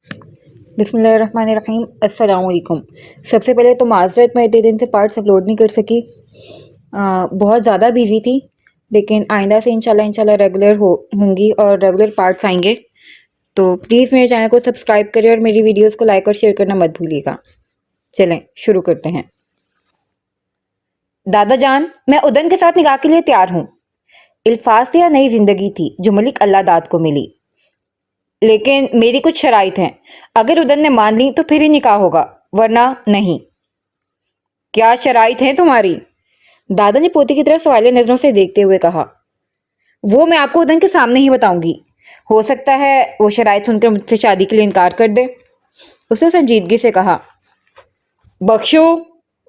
بسم اللہ الرحمن الرحیم۔ السلام علیکم۔ سب سے پہلے تو معذرت، میں اتنے دن سے پارٹس اپلوڈ نہیں کر سکی، بہت زیادہ بیزی تھی، لیکن آئندہ سے انشاءاللہ ریگولر ہوں گی اور ریگولر پارٹس آئیں گے۔ تو پلیز میرے چینل کو سبسکرائب کریں اور میری ویڈیوز کو لائک اور شیئر کرنا مت بھولیے گا۔ چلیں شروع کرتے ہیں۔ دادا جان، میں ادن کے ساتھ نکاح کے لیے تیار ہوں۔ الفاظ یا نئی زندگی تھی جو ملک اللہ داد کو ملی، لیکن میری کچھ شرائط ہیں۔ اگر ادن نے مان لی تو پھر ہی نکاح ہوگا، ورنہ نہیں۔ کیا شرائط ہیں تمہاری؟ دادا نے پوتی کی طرف سوالیہ نظروں سے دیکھتے ہوئے کہا۔ وہ میں آپ کو ادن کے سامنے ہی بتاؤں گی، ہو سکتا ہے وہ شرائط سن کر مجھ سے شادی کے لیے انکار کر دے۔ اس نے سنجیدگی سے کہا۔ بخشو،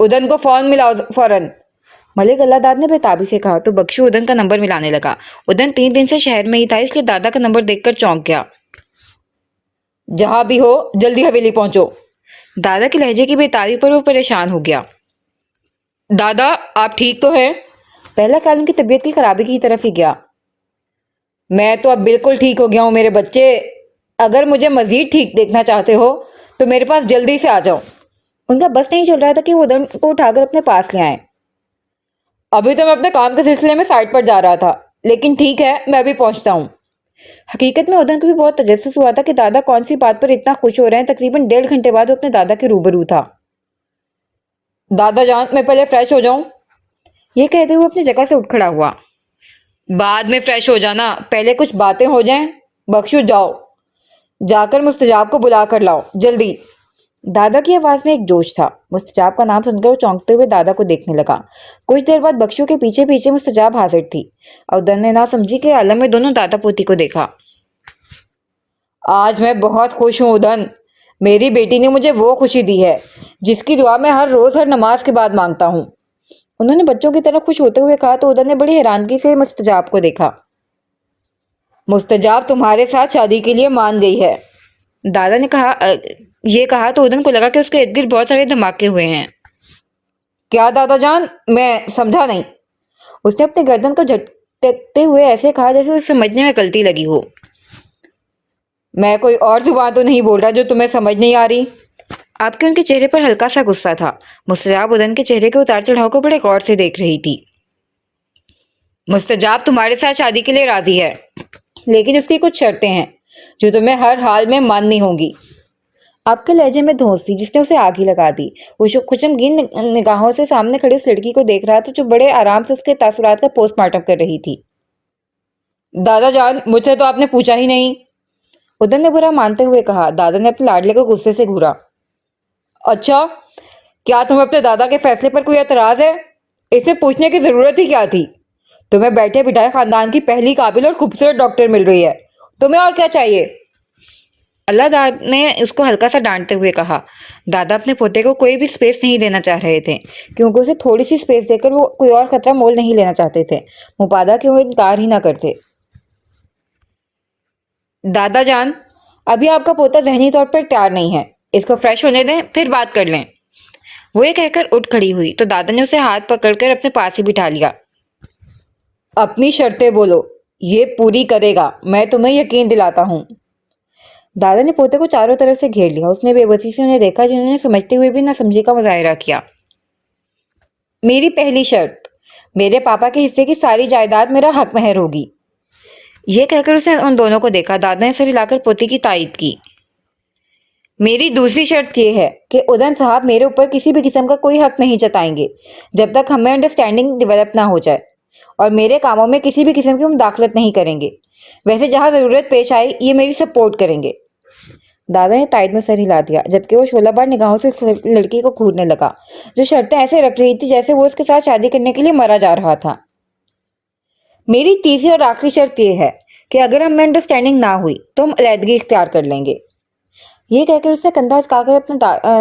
ادن کو فون ملاؤ فوراً۔ ملک اللہ داد نے بےتابی سے کہا تو بخشو ادن کا نمبر ملانے لگا۔ ادن 3 دن سے شہر میں ہی تھا، اس لیے دادا کا نمبر دیکھ کر چونک گیا۔ جہاں بھی ہو جلدی حویلی پہنچو۔ دادا کے لہجے کی بےتابی پر وہ پریشان ہو گیا۔ دادا، آپ ٹھیک تو ہیں؟ پہلا خیال ان کی طبیعت کی خرابی کی طرف ہی گیا۔ میں تو اب بالکل ٹھیک ہو گیا ہوں میرے بچے، اگر مجھے مزید ٹھیک دیکھنا چاہتے ہو تو میرے پاس جلدی سے آ جاؤ۔ ان کا بس نہیں چل رہا تھا کہ وہ ادن کو اٹھا کر اپنے پاس لے آئیں۔ ابھی تو میں اپنے کام کے سلسلے میں سائٹ پر جا رہا تھا، لیکن ٹھیک ہے، میں ابھی پہنچتا ہوں۔ حقیقت میں ادن کو بھی بہت تجسس ہوا تھا کہ دادا کون سی بات پر اتنا خوش ہو رہے ہیں۔ تقریباً 1.5 گھنٹے بعد وہ اپنے دادا کے روبرو تھا۔ دادا جان، میں پہلے فریش ہو جاؤں؟ یہ کہتے ہوئے اپنی جگہ سے اٹھ کھڑا ہوا۔ بعد میں فریش ہو جانا، پہلے کچھ باتیں ہو جائیں۔ بخشو، جاؤ، جا کر مستجاب کو بلا کر لاؤ، جلدی۔ دادا کی آواز میں ایک جوش تھا۔ مستجاب کا نام سن کر وہ چونکتے ہوئے دادا کو دیکھنے لگا۔ کچھ دیر بعد بخشو کے پیچھے پیچھے مستجاب حاضر تھی۔ ادن نے ناسمجھی کے عالم میں دونوں دادا پوتی کو دیکھا۔ آج میں بہت خوش ہوں ادن، میری بیٹی نے مجھے وہ خوشی دی ہے جس کی دعا میں ہر روز ہر نماز کے بعد مانگتا ہوں۔ انہوں نے بچوں کی طرح خوش ہوتے ہوئے کہا تو ادن نے بڑی حیرانگی سے مستجاب کو دیکھا۔ مستجاب تمہارے ساتھ شادی کے لیے مان گئی ہے، دادا نے یہ کہا تو ادن کو لگا کہ اس کے ارد گرد بہت سارے دھماکے ہوئے ہیں۔ کیا دادا جان؟ میں سمجھا نہیں۔ اس نے اپنے گردن کو جھٹکتے ہوئے ایسے کہا جیسے اسے سمجھنے میں غلطی لگی ہو۔ میں کوئی اور زبان تو نہیں بول رہا جو تمہیں سمجھ نہیں آ رہی؟ آپ کے ان کے چہرے پر ہلکا سا غصہ تھا۔ مستجاب ادن کے چہرے کے اتار چڑھاؤ کو بڑے غور سے دیکھ رہی تھی۔ مستجاب تمہارے ساتھ شادی کے لیے راضی ہے، لیکن اس کی کچھ شرطیں ہیں جو تمہیں ہر حال میں ماننی ہوں گی۔ آپ کے لہجے میں دھونس تھی جس نے اسے آگ ہی لگا دی۔ وہ خوشمگین نگاہوں سے سامنے کھڑی اس لڑکی کو دیکھ رہا تھا جو بڑے آرام سے اس کے تاثرات کا پوسٹ مارٹم کر رہی تھی۔ دادا جان، مجھ سے تو آپ نے پوچھا ہی نہیں، ادن نے برا مانتے ہوئے کہا۔ دادا نے اپنے لاڈلے کو غصے سے گھورا۔ اچھا، کیا تمہیں اپنے دادا کے فیصلے پر کوئی اعتراض ہے؟ اسے پوچھنے کی ضرورت ہی کیا تھی؟ تمہیں بیٹھے بٹھائے خاندان کی پہلی قابل اور خوبصورت ڈاکٹر مل رہی ہے، تمہیں اور کیا چاہیے؟ اللہ داد نے اس کو ہلکا سا ڈانٹتے ہوئے کہا۔ دادا اپنے پوتے کو کوئی بھی سپیس نہیں دینا چاہ رہے تھے، کیونکہ اسے تھوڑی سی سپیس دے کر وہ کوئی اور خطرہ مول نہیں لینا چاہتے تھے، مبادا کہ وہ انکار ہی نہ کرتے۔ دادا جان، ابھی آپ کا پوتا ذہنی طور پر تیار نہیں ہے، اس کو فریش ہونے دیں، پھر بات کر لیں۔ وہ یہ کہہ کر اٹھ کھڑی ہوئی تو دادا نے اسے ہاتھ پکڑ کر اپنے پاس ہی بٹھا لیا۔ اپنی شرطیں بولو، یہ پوری کرے گا، میں تمہیں یقین دلاتا ہوں۔ دادا نے پوتے کو چاروں طرف سے گھیر لیا۔ اس نے بے بسی سے انہیں دیکھا جنہوں نے سمجھتے ہوئے بھی نہ سمجھی کا مظاہرہ کیا۔ میری پہلی شرط، میرے پاپا کے حصے کی ساری جائیداد میرا حق مہر ہوگی۔ یہ کہہ کر اس نے ان دونوں کو دیکھا۔ دادا نے سر ہلا کر پوتی کی تائید کی۔ میری دوسری شرط یہ ہے کہ ادن صاحب میرے اوپر کسی بھی قسم کا کوئی حق نہیں جتائیں گے جب تک ہمیں انڈرسٹینڈنگ ڈیولپ نہ ہو جائے، اور میرے کاموں میں کسی بھی قسم کی مداخلت نہیں کریں گے۔ ویسے جہاں ضرورت پیش آئی یہ میری سپورٹ کریں گے۔ دادا نے تائید میں سر ہلا دیا، جبکہ وہ شعلہ بار نگاہوں سے اس لڑکی کو گھورنے لگا جو شرطیں ایسے رکھ رہی تھی جیسے وہ اس کے ساتھ شادی کرنے کے لیے مرا جا رہا تھا۔ میری تیسری اور آخری شرط یہ ہے کہ اگر ہم میں انڈرسٹینڈنگ نہ ہوئی تو ہم علیحدگی اختیار کر لیں گے۔ یہ کہہ کر اس نے کندھا جھکا کر اپنے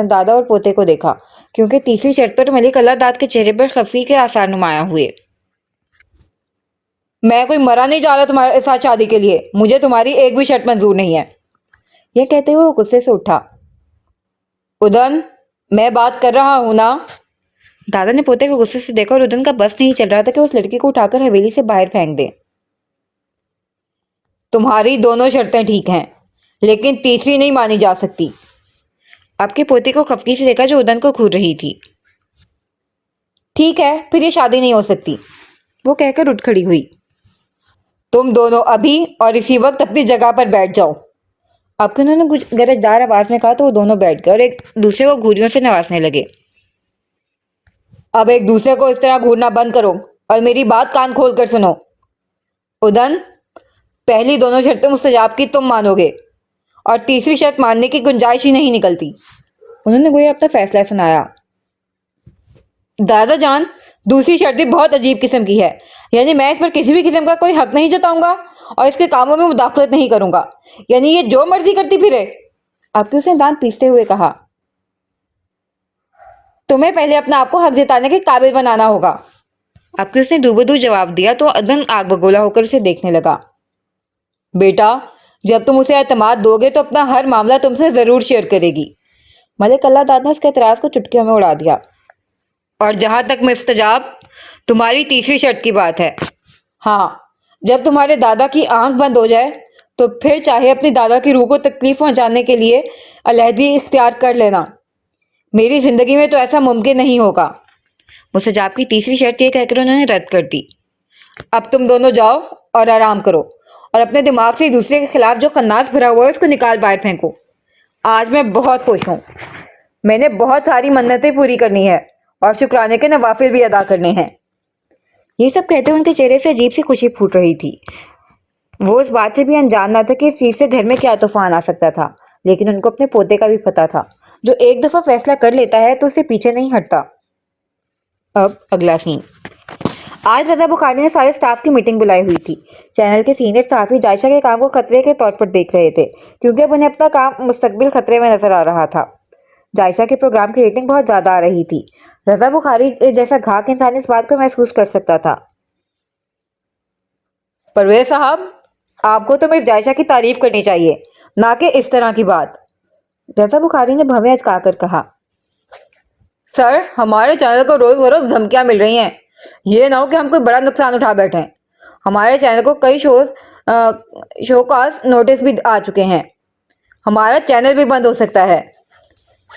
دادا اور پوتے کو دیکھا، کیونکہ تیسری شرط پر ملک اللہ داد کے چہرے پر خفی کے آثار نمایاں ہوئے۔ میں کوئی مرا نہیں جا رہا تمہارے ساتھ شادی کے لیے، مجھے تمہاری ایک بھی شرط منظور نہیں ہے۔ یہ کہتے ہوئے وہ غصے سے اٹھا۔ ادن، میں بات کر رہا ہوں نا؟ دادا نے پوتے کو غصے سے دیکھا اور ادن کا بس نہیں چل رہا تھا کہ اس لڑکی کو اٹھا کر حویلی سے باہر پھینک دے۔ تمہاری دونوں شرطیں ٹھیک ہیں، لیکن تیسری نہیں مانی جا سکتی۔ آپ کے پوتے کو خفگی سے دیکھا جو ادن کو گھور رہی تھی۔ ٹھیک ہے، پھر یہ شادی نہیں ہو سکتی، وہ کہہ کر اٹھ کھڑی ہوئی۔ تم دونوں ابھی اور اسی وقت اپنی جگہ پر بیٹھ جاؤ۔ اب کہ انہوں نے کچھ گرجدار آواز میں کہا تو وہ دونوں بیٹھ گئے اور ایک دوسرے کو گھوریوں سے نوازنے لگے۔ اب ایک دوسرے کو اس طرح گھورنا بند کرو اور میری بات کان کھول کر سنو۔ ادن، پہلی دونوں شرطیں مستجاب کی تم مانو گے اور تیسری شرط ماننے کی گنجائش ہی نہیں نکلتی۔ انہوں نے گویا اپنا فیصلہ سنایا۔ دادا جان، دوسری شرط بھی بہت عجیب قسم کی ہے، یعنی میں اس پر کسی بھی قسم کا کوئی حق نہیں جتاؤں گا اور اس کے کاموں میں مداخلت نہیں کروں گا، یعنی یہ جو مرضی کرتی پھرے۔ آپ کے اسے دانت پیستے ہوئے کہا، تمہیں پہلے اپنا آپ کو حق جتانے کے قابل بنانا ہوگا۔ آپ کے اس نے دو بدو جواب دیا تو ادن آگ بگولا ہو کر اسے دیکھنے لگا۔ بیٹا، جب تم اسے اعتماد دو گے تو اپنا ہر معاملہ تم سے ضرور شیئر کرے گی۔ ملک اللہ داد نے اس کے اعتراض کو چٹکیوں میں اڑا دیا۔ اور جہاں تک مستجاب، تمہاری تیسری شرط کی بات ہے، ہاں، جب تمہارے دادا کی آنکھ بند ہو جائے تو پھر چاہے اپنی دادا کی روح کو تکلیف پہنچانے کے لیے علیحدگی اختیار کر لینا۔ میری زندگی میں تو ایسا ممکن نہیں ہوگا۔ مستجاب کی تیسری شرط یہ کہہ کر انہوں نے رد کر دی۔ اب تم دونوں جاؤ اور آرام کرو اور اپنے دماغ سے دوسرے کے خلاف جو خناس بھرا ہوا ہے اس کو نکال باہر پھینکو۔ آج میں بہت خوش ہوں، میں نے بہت ساری منتیں پوری کرنی ہے اور شکرانے کے نوافل بھی ادا کرنے ہیں۔ یہ سب کہتے ان کے چہرے سے عجیب سی خوشی پھوٹ رہی تھی۔ وہ اس بات سے بھی انجان نہ تھا کہ اس چیز سے گھر میں کیا طوفان آ سکتا تھا، لیکن ان کو اپنے پوتے کا بھی پتہ تھا، جو ایک دفعہ فیصلہ کر لیتا ہے تو اسے پیچھے نہیں ہٹتا۔ اب اگلا سین۔ آج رضا بخاری نے سارے سٹاف کی میٹنگ بلائی ہوئی تھی۔ چینل کے سینئر صحافی جائشہ کے کام کو خطرے کے طور پر دیکھ رہے تھے، کیونکہ اب انہیں اپنا کام مستقبل خطرے میں نظر آ رہا تھا۔ جائشہ کے پروگرام کی ریٹنگ بہت زیادہ آ رہی تھی۔ رضا بخاری جیسا گھاک انسان اس بات کو محسوس کر سکتا تھا۔ پرویز صاحب، آپ کو تو مس جائشہ کی تعریف کرنی چاہیے، نہ کہ اس طرح کی بات۔ رضا بخاری نے بھویں اچکا کر کہا، سر، ہمارے چینل کو روز بروز دھمکیاں مل رہی ہیں، یہ نہ ہو کہ ہم کوئی بڑا نقصان اٹھا بیٹھیں۔ ہمارے چینل کو کئی شو کاز نوٹس بھی آ چکے ہیں، ہمارا چینل بھی بند ہو سکتا ہے۔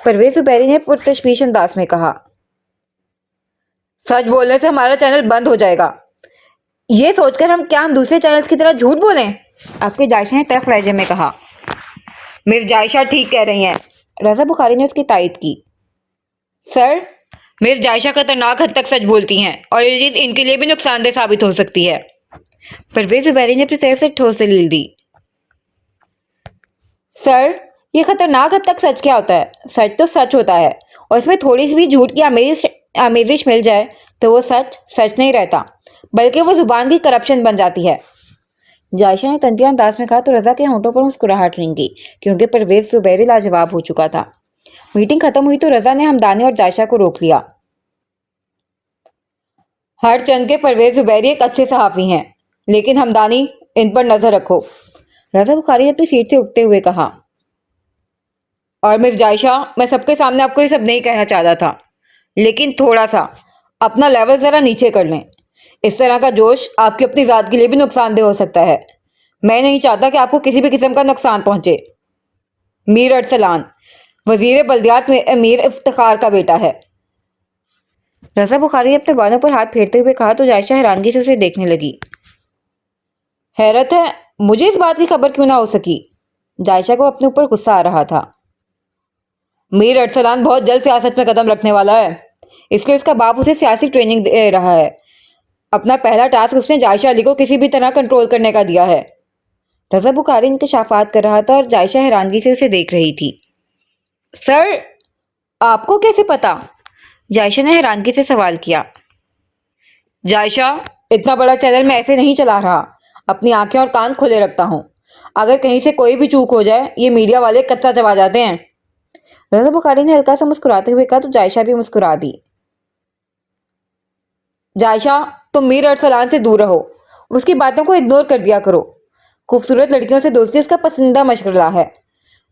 پرویز زبیری نے پرتشویش انداز میں کہا، سچ بولنے سے ہمارا چینل بند ہو جائے گا، یہ سوچ کر ہم دوسرے چینلز کی طرح جھوٹ بولیں؟ آپ کے جائشہ نے تلخ لہجے میں کہا۔ مس جائشہ ٹھیک کہہ رہی ہیں، رضا بخاری نے اس کی تائید کی۔ سر، مس جائشہ خطرناک حد تک سچ بولتی ہیں اور یہ چیز ان کے لیے بھی نقصان دہ ثابت ہو سکتی ہے۔ پرویز زبیری نے اپنی طرف سے ٹھوس دلیل دی۔ سر، یہ خطرناک حد تک سچ کیا ہوتا ہے؟ سچ تو سچ ہوتا ہے، اور اس میں تھوڑی سی بھی جھوٹ کی آمیزش مل جائے تو وہ سچ نہیں رہتا، بلکہ وہ زبان کی کرپشن بن جاتی ہے۔ جائشہ نے تنتیا انداز میں کہا تو رضا کے ہونٹوں پر مسکراہٹ رنگی، کیونکہ پرویز زبیری لاجواب ہو چکا تھا۔ میٹنگ ختم ہوئی تو رضا نے ہمدانی اور جائشہ کو روک لیا۔ ہر چند کے پرویز زبیری ایک اچھے صحافی ہیں، لیکن ہمدانی، ان پر نظر رکھو۔ رضا بخاری نے اپنی سیٹ سے اٹھتے ہوئے کہا، اور مس جائشہ، میں سب کے سامنے آپ کو یہ سب نہیں کہنا چاہتا تھا، لیکن تھوڑا سا اپنا لیول ذرا نیچے کر لیں۔ اس طرح کا جوش آپ کی اپنی ذات کے لیے بھی نقصان دہ ہو سکتا ہے۔ میں نہیں چاہتا کہ آپ کو کسی بھی قسم کا نقصان پہنچے۔ میر ارسلان، وزیر بلدیات میں امیر افتخار کا بیٹا ہے۔ رضا بخاری نے اپنے بالوں پر ہاتھ پھیرتے ہوئے کہا تو جائشہ حیرانگی سے اسے دیکھنے لگی۔ حیرت ہے مجھے اس بات کی خبر کیوں نہ ہو سکی۔ جائشہ کو اپنے اوپر غصہ آ رہا تھا۔ میر ارسلان بہت جلد سیاست میں قدم رکھنے والا ہے، اس لیے اس کا باپ اسے سیاسی ٹریننگ دے رہا ہے۔ اپنا پہلا ٹاسک اس نے جائشہ علی کو کسی بھی طرح کنٹرول کرنے کا دیا ہے۔ رضا بخاری انکشافات کر رہا تھا اور جائشہ حیرانگی سے اسے دیکھ رہی تھی۔ سر، آپ کو کیسے پتا؟ جائشہ نے حیرانگی سے سوال کیا۔ جائشہ، اتنا بڑا چینل میں ایسے نہیں چلا رہا، اپنی آنکھیں اور کان کھلے رکھتا ہوں، اگر کہیں سے کوئی بھی چوک ہو جائے یہ میڈیا والے کچا چبا جاتے ہیں۔ رضا بخاری نے ہلکا سا مسکراتے ہوئے کہا تو جائشہ بھی مسکرا دی۔ جائشہ، تم میر ارسلان سے دور رہو، اس کی باتوں کو اگنور کر دیا کرو۔ خوبصورت لڑکیوں سے دوستی اس کا پسندیدہ مشغلہ ہے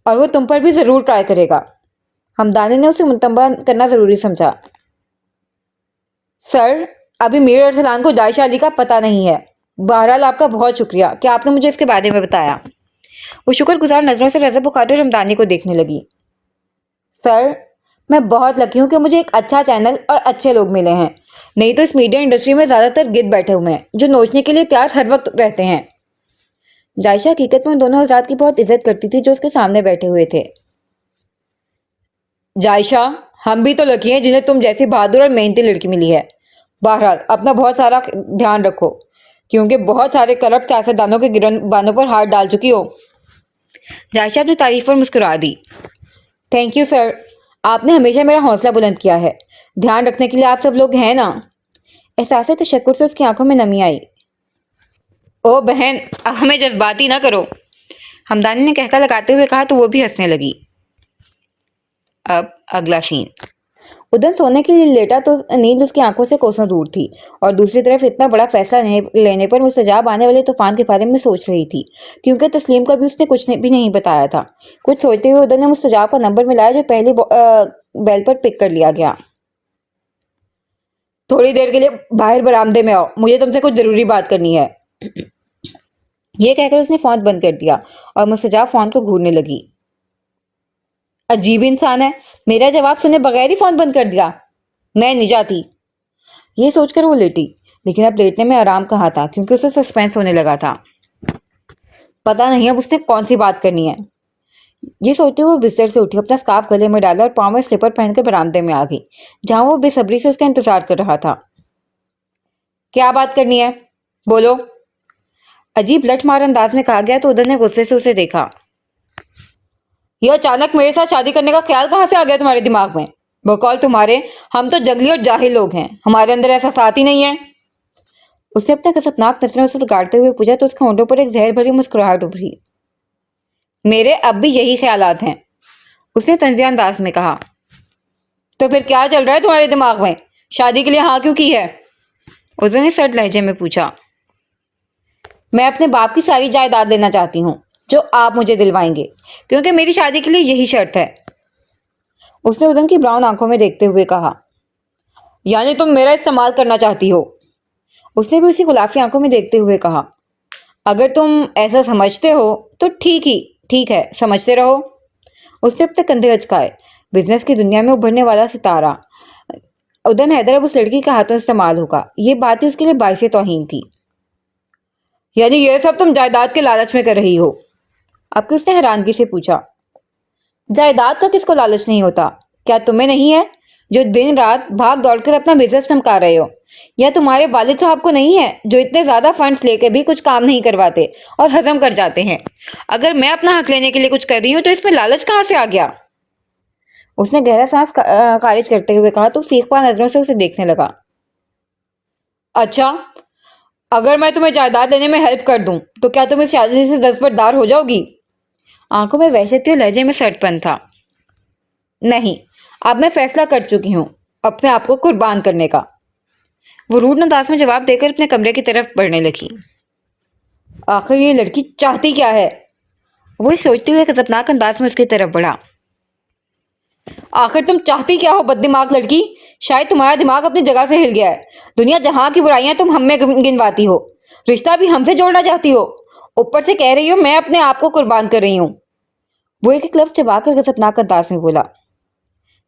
اور وہ تم پر بھی ضرور ٹرائی کرے گا۔ ہمدانی نے اسے منتبہ کرنا ضروری سمجھا۔ سر، ابھی میر ارسلان کو جائشہ علی کا پتہ نہیں ہے۔ بہرحال آپ کا بہت شکریہ کہ آپ نے مجھے اس کے بارے میں بتایا۔ وہ شکر گزار نظروں سے رضا بخاری اور رمضانی کو دیکھنے لگی۔ سر، میں بہت لکی ہوں کہ مجھے ایک اچھا چینل اور اچھے لوگ ملے ہیں، نہیں تو اس میڈیا انڈسٹری میں زیادہ تر گد بیٹھے ہوئے ہیں جو نوچنے کے لیے تیار ہر وقت رہتے ہیں۔ جائشہ حقیقت میں ان دونوں حضرات کی بہت عزت کرتی تھی جو اس کے سامنے بیٹھے ہوئے تھے۔ جائشہ، ہم بھی تو لکی ہیں جنہیں تم جیسی بہادر اور محنتی لڑکی ملی ہے۔ بہرحال اپنا بہت سارا دھیان رکھو کیونکہ بہت سارے کرپٹ سیاستدانوں کے گربانوں پر ہاتھ ڈال چکی ہو۔ جائشہ اپنی تعریف پر مسکرا دی۔ تھینک یو سر، آپ نے ہمیشہ میرا حوصلہ بلند کیا ہے، دھیان رکھنے کے لیے آپ سب لوگ ہیں نا۔ احساس تشکر سے اس کی آنکھوں میں نمی آئی۔ او بہن، اب ہمیں جذباتی نہ کرو، ہمدانی نے کہکا لگاتے ہوئے کہا تو وہ بھی ہنسنے لگی۔ اب اگلا سین۔ ادن سونے کے لیے لیٹا تو نیند اس کی آنکھوں سے کوسوں دور تھی، اور دوسری طرف اتنا بڑا فیصلہ لینے پر مستجاب آنے والے طوفان کے بارے میں سوچ رہی تھی، کیونکہ تسلیم کو بھی اس نے کچھ بھی نہیں بتایا تھا۔ کچھ سوچتے ہوئے ادن نے مستجاب کا نمبر ملایا جو پہلی بیل پر پک کر لیا گیا۔ تھوڑی دیر کے لیے باہر برآمدے میں آؤ، مجھے تم سے کچھ ضروری بات کرنی ہے۔ یہ کہہ کر اس نے فون بند کر دیا اور مستجاب فون کو گھورنے لگی۔ عجیب انسان ہے، میرا جواب سنے بغیر ہی فون بند کر دیا۔ میں نہیں جاتی۔ یہ سوچ کر وہ لیٹی، لیکن اب لیٹنے میں آرام کہاں تھا کیونکہ اسے سسپینس ہونے لگا تھا۔ پتہ نہیں اب اس نے کون سی بات کرنی ہے۔ یہ سوچتے ہوئے بستر سے اٹھی، اپنا سکارف گلے میں ڈالا اور پاؤں میں سلیپر پہن کے برآمدے میں آ گئی جہاں وہ بے صبری سے اس کا انتظار کر رہا تھا۔ کیا بات کرنی ہے؟ بولو، عجیب لٹ مار انداز میں کہا گیا تو ادھر نے غصے سے اسے دیکھا۔ یہ اچانک میرے ساتھ شادی کرنے کا خیال کہاں سے آ گیا تمہارے دماغ میں؟ بقول تمہارے ہم تو جنگلی اور جاہل لوگ ہیں، ہمارے اندر احساسات ہی نہیں ہے۔ اس نے اپنے کسپناک نظروں سے گاڑتے ہوئے پوچھا تو اس کے ہونٹوں پر ایک زہر بھری مسکراہٹ ابھری۔ میرے اب بھی یہی خیالات ہیں، اس نے طنزیہ انداز میں کہا۔ تو پھر کیا چل رہا ہے تمہارے دماغ میں؟ شادی کے لیے ہاں کیوں کی ہے؟ اس نے سرد لہجے میں پوچھا۔ میں اپنے باپ کی ساری جائیداد لینا چاہتی ہوں جو آپ مجھے دلوائیں گے، کیونکہ میری شادی کے لیے یہی شرط ہے۔ اس نے ادن کی براؤن آنکھوں میں دیکھتے ہوئے کہا۔ یعنی تم میرا استعمال کرنا چاہتی ہو؟ اس نے بھی اسی غلافی آنکھوں میں دیکھتے ہوئے کہا۔ اگر تم ایسا سمجھتے ہو تو ٹھیک ہے، سمجھتے رہو۔ اس نے اپنے کندھے اچکائے۔ بزنس کی دنیا میں ابھرنے والا ستارہ ادن حیدر اب اس لڑکی کے ہاتھوں استعمال ہوگا، یہ بات ہی اس کے لیے باعث توہین تھی۔ یعنی یہ سب تم جائیداد کے لالچ میں کر رہی ہو؟ اب کہ اس نے حیرانگی سے پوچھا۔ جائیداد کا کس کو لالچ نہیں ہوتا؟ کیا تمہیں نہیں ہے جو دن رات بھاگ دوڑ کر اپنا بزنس چمکا رہے ہو؟ یا تمہارے والد صاحب کو نہیں ہے جو اتنے زیادہ فنڈز لے کے بھی کچھ کام نہیں کرواتے اور ہضم کر جاتے ہیں؟ اگر میں اپنا حق لینے کے لیے کچھ کر رہی ہوں تو اس میں لالچ کہاں سے آ گیا؟ اس نے گہرا سانس خارج کرتے ہوئے کہا تو سیخ پا نظروں سے اسے دیکھنے لگا۔ اچھا، اگر میں تمہیں جائیداد لینے میں ہیلپ کر دوں تو کیا تم اس شادی سے دستبردار ہو جاؤ گی؟ آنکھوں میں وحشت اور لہجے میں سرد پن تھا۔ نہیں، اب میں فیصلہ کر چکی ہوں اپنے آپ کو قربان کرنے کا۔ وہ رود انداز میں جواب دے کر اپنے کمرے کی طرف بڑھنے لگی۔ آخر یہ لڑکی چاہتی کیا ہے؟ وہ سوچتے ہوئے غضبناک انداز میں اس کی طرف بڑھا۔ آخر تم چاہتی کیا ہو بد دماغ لڑکی؟ شاید تمہارا دماغ اپنی جگہ سے ہل گیا ہے۔ دنیا جہاں کی برائیاں تم ہم میں گنواتی ہو، رشتہ بھی ہم سے جوڑنا چاہتی ہو، اوپر سے کہہ رہی ہو میں اپنے آپ کو قربان کر رہی ہوں۔ وہ ایک لفظ چبا کر غضبناک انداز میں بولا۔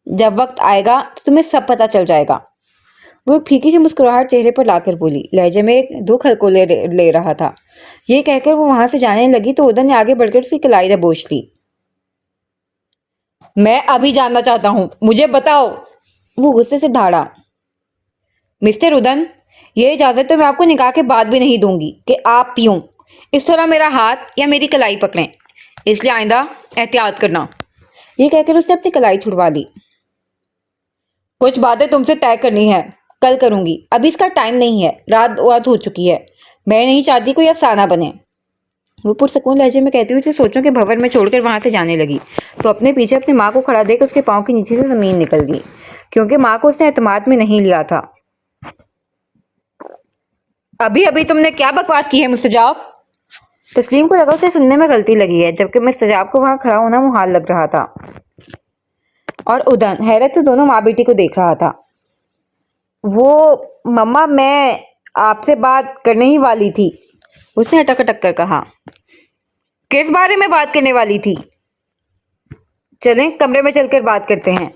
جب وقت آئے گا تو تمہیں سب پتہ چل جائے گا۔ وہ ایک پھیکی سی مسکراہٹ چہرے پر لا کر بولی، لہجے میں ایک دکھ ہلکولے لے رہا تھا۔ یہ کہہ کر وہ وہاں سے جانے لگی تو ادن نے آگے بڑھ کر اسی کلائی دبوچ لی۔ میں ابھی جاننا چاہتا ہوں، مجھے بتاؤ۔ وہ غصے سے دھاڑا۔ مسٹر ادن، یہ اجازت تو میں آپ کو نکاح کے بعد بھی نہیں دوں گی کہ آپ پیوں اس طرح میرا ہاتھ یا میری کلائی پکڑیں، اس لیے آئندہ احتیاط کرنا۔ یہ کہہ کر اس نے اپنی کلائی چھڑوا لی۔ کچھ باتیں تم سے طے کرنی ہے، کل کروں گی، ابھی اس کا ٹائم نہیں ہے، رات ہو چکی ہے، میں نہیں چاہتی کوئی افسانہ بنے۔ وہ پرسکون لہجے میں کہتی ہوئی اسے سوچوں کے بھنور میں چھوڑ کر وہاں سے جانے لگی تو اپنے پیچھے اپنی ماں کو کھڑا دیکھ اس کے پاؤں کے نیچے سے زمین نکل گئی، کیونکہ ماں کو اس نے اعتماد میں نہیں لیا تھا۔ ابھی تم نے کیا بکواس کی ہے مستجاب؟ تسلیم کو لگا اسے سننے میں غلطی لگی ہے، جبکہ مستجاب کو وہاں کھڑا ہونا محال لگ رہا تھا، اور ادن حیرت سے دونوں ماں بیٹی کو دیکھ رہا تھا۔ وہ مما، میں آپ سے بات کرنے ہی والی تھی، اس نے اٹک اٹک کر کہا۔ किस बारे में बात करने वाली थी? चलें कमरे में चलकर बात करते हैं।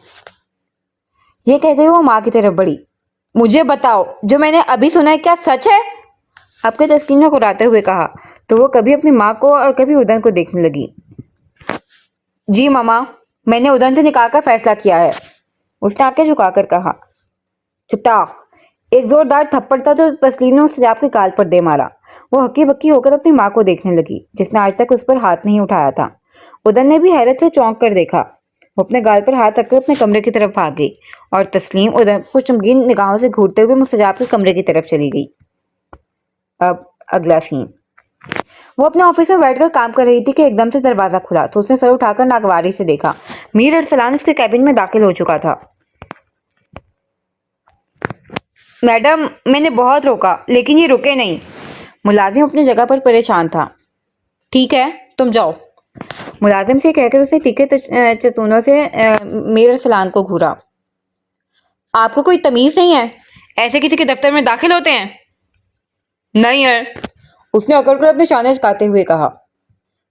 ये कहते हुए वो माँ की तरफ बढ़ी। मुझे बताओ, जो मैंने अभी सुना है क्या सच है? आपके तस्कीन ने कुराते हुए कहा तो वो कभी अपनी माँ को और कभी उदन को देखने लगी। जी मामा, मैंने उदन से निकाह का फैसला किया है, उसने आके झुकाकर कहा। चुटाख! एक जोरदार थप्पड़ था जो तस्लीम ने उस सजाब के गाल पर दे मारा। वो हक्की बक्की होकर अपनी माँ को देखने लगी जिसने आज तक उस पर हाथ नहीं उठाया था। उदन ने भी हैरत से चौंक कर देखा। वो अपने गाल पर हाथ रखकर अपने कमरे की तरफ भाग गई और तस्लीम उदन को चमगीन निगाहों से घूरते हुए मुस्तजाब के कमरे की तरफ चली गई। अब अगला सीन। वो अपने ऑफिस में बैठकर काम कर रही थी कि एकदम से दरवाजा खुला तो उसने सर उठाकर नागवारी से देखा। मीर अरसलान उसके कैबिन में दाखिल हो चुका था। मैडम, मैंने बहुत रोका लेकिन ये रुके नहीं। मुलाजिम अपनी जगह पर परेशान था। ठीक है, तुम जाओ। मुलाजिम से कहकर उसे तीखे चतूनों से मीर अरसलान को घूरा। आपको कोई तमीज नहीं है? ऐसे किसी के दफ्तर में दाखिल होते हैं? नहीं है, उसने अकड़ कर अपने शाने झुकाते हुए कहा।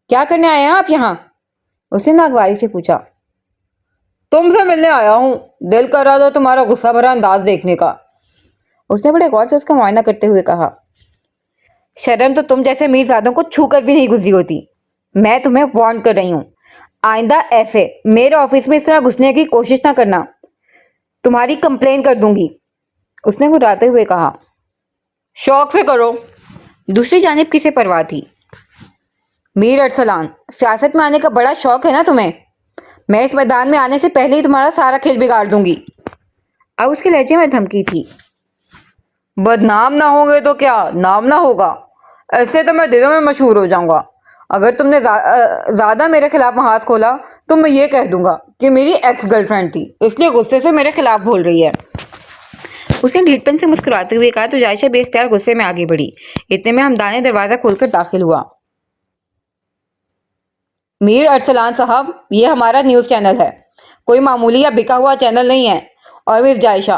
क्या करने आए हैं आप यहाँ? उसने नागवारी से पूछा। तुमसे मिलने आया हूँ, दिल कर रहा था तुम्हारा गुस्सा भरा अंदाज देखने का, उसने बड़े गौर से उसका मुआयना करते हुए कहा। शर्म तो तुम जैसे मीरजादों को छू कर भी नहीं गुजरी होती। मैं तुम्हें वार्न कर रही हूँ, आइंदा ऐसे मेरे ऑफिस में इस तरह घुसने की कोशिश ना करना, तुम्हारी कंप्लेन कर दूंगी, उसने घुराते हुए कहा। शौक से करो। दूसरी जानिब किसे परवाह थी? मीर अरसलान, सियासत में आने का बड़ा शौक है ना तुम्हें? मैं इस मैदान में आने से पहले ही तुम्हारा सारा खेल बिगाड़ दूंगी। अब उसके लहजे में धमकी थी। बदनाम ना होंगे तो क्या नाम ना होगा, ऐसे तो मैं दिनों में मशहूर हो जाऊंगा। अगर तुमने ज्यादा मेरे खिलाफ हाथ खोला तो मैं ये कह दूंगा कि मेरी एक्स गर्लफ्रेंड थी, इसलिए गुस्से से मेरे खिलाफ बोल रही है। उसने ढीठपन से मुस्कुराते हुए कहा तो जायशा बेख्तियार गुस्से में आगे बढ़ी। इतने में हमदान ने दरवाजा खोलकर दाखिल हुआ। मीर अरसलान साहब, ये हमारा न्यूज़ चैनल है, कोई मामूली या बिका हुआ चैनल नहीं है। और मिस जायशा,